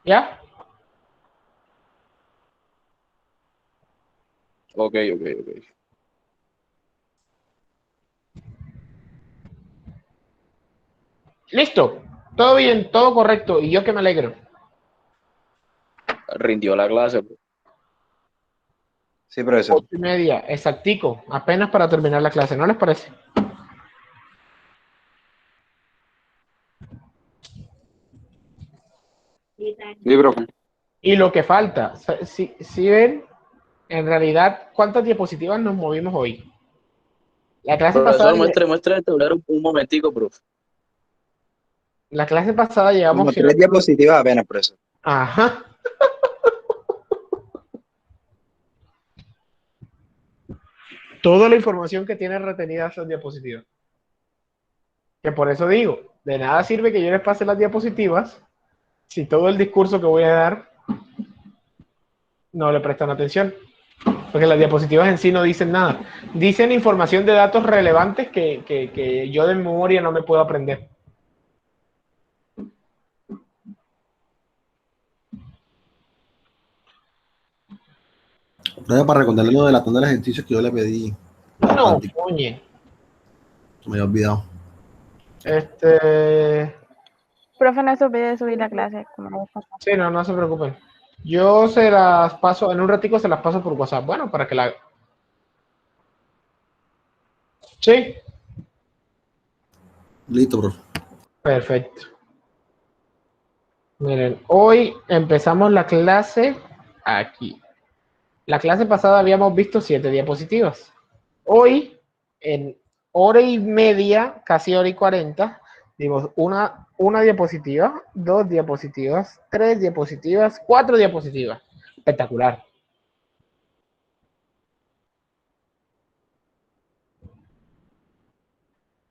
Speaker 1: ¿Ya?
Speaker 8: Ok.
Speaker 1: Listo. Todo bien, todo correcto. Y yo que me alegro.
Speaker 8: Rindió la clase.
Speaker 3: Sí, profesor.
Speaker 1: 8:30, exactico. Apenas para terminar la clase. ¿No les parece?
Speaker 2: Sí, profe.
Speaker 1: Y lo que falta. Si ven, en realidad, ¿cuántas diapositivas nos movimos hoy? La clase pasada,
Speaker 8: Profesor, muestre el tablero un momentico, profe.
Speaker 1: la clase pasada llevamos...
Speaker 3: Como 3 diapositivas apenas, profesor.
Speaker 1: Ajá. Toda la información que tienen retenida esas diapositivas. Que por eso digo, de nada sirve que yo les pase las diapositivas si todo el discurso que voy a dar no le prestan atención. Porque las diapositivas en sí no dicen nada. Dicen información de datos relevantes que yo de memoria no me puedo aprender.
Speaker 6: Para recordarle lo de la tanda de ejercicios que yo le pedí.
Speaker 1: No, coño.
Speaker 6: Me había olvidado.
Speaker 9: Profe, no se olvide de subir la clase.
Speaker 1: Sí, no se preocupen. Yo se las paso, en un ratico se las paso por WhatsApp. Bueno, para que la... Sí.
Speaker 6: Listo, profe.
Speaker 1: Perfecto. Miren, hoy empezamos la clase aquí. La clase pasada habíamos visto 7 diapositivas. Hoy, en hora y media, casi hora y 40, dimos una diapositiva, 2 diapositivas, 3 diapositivas, 4 diapositivas. Espectacular.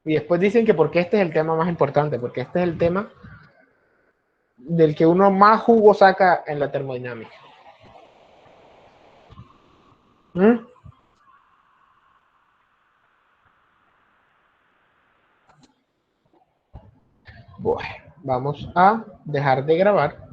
Speaker 1: Y después dicen que porque este es el tema más importante, porque este es el tema del que uno más jugo saca en la termodinámica. ¿Mm? Bueno, vamos a dejar de grabar.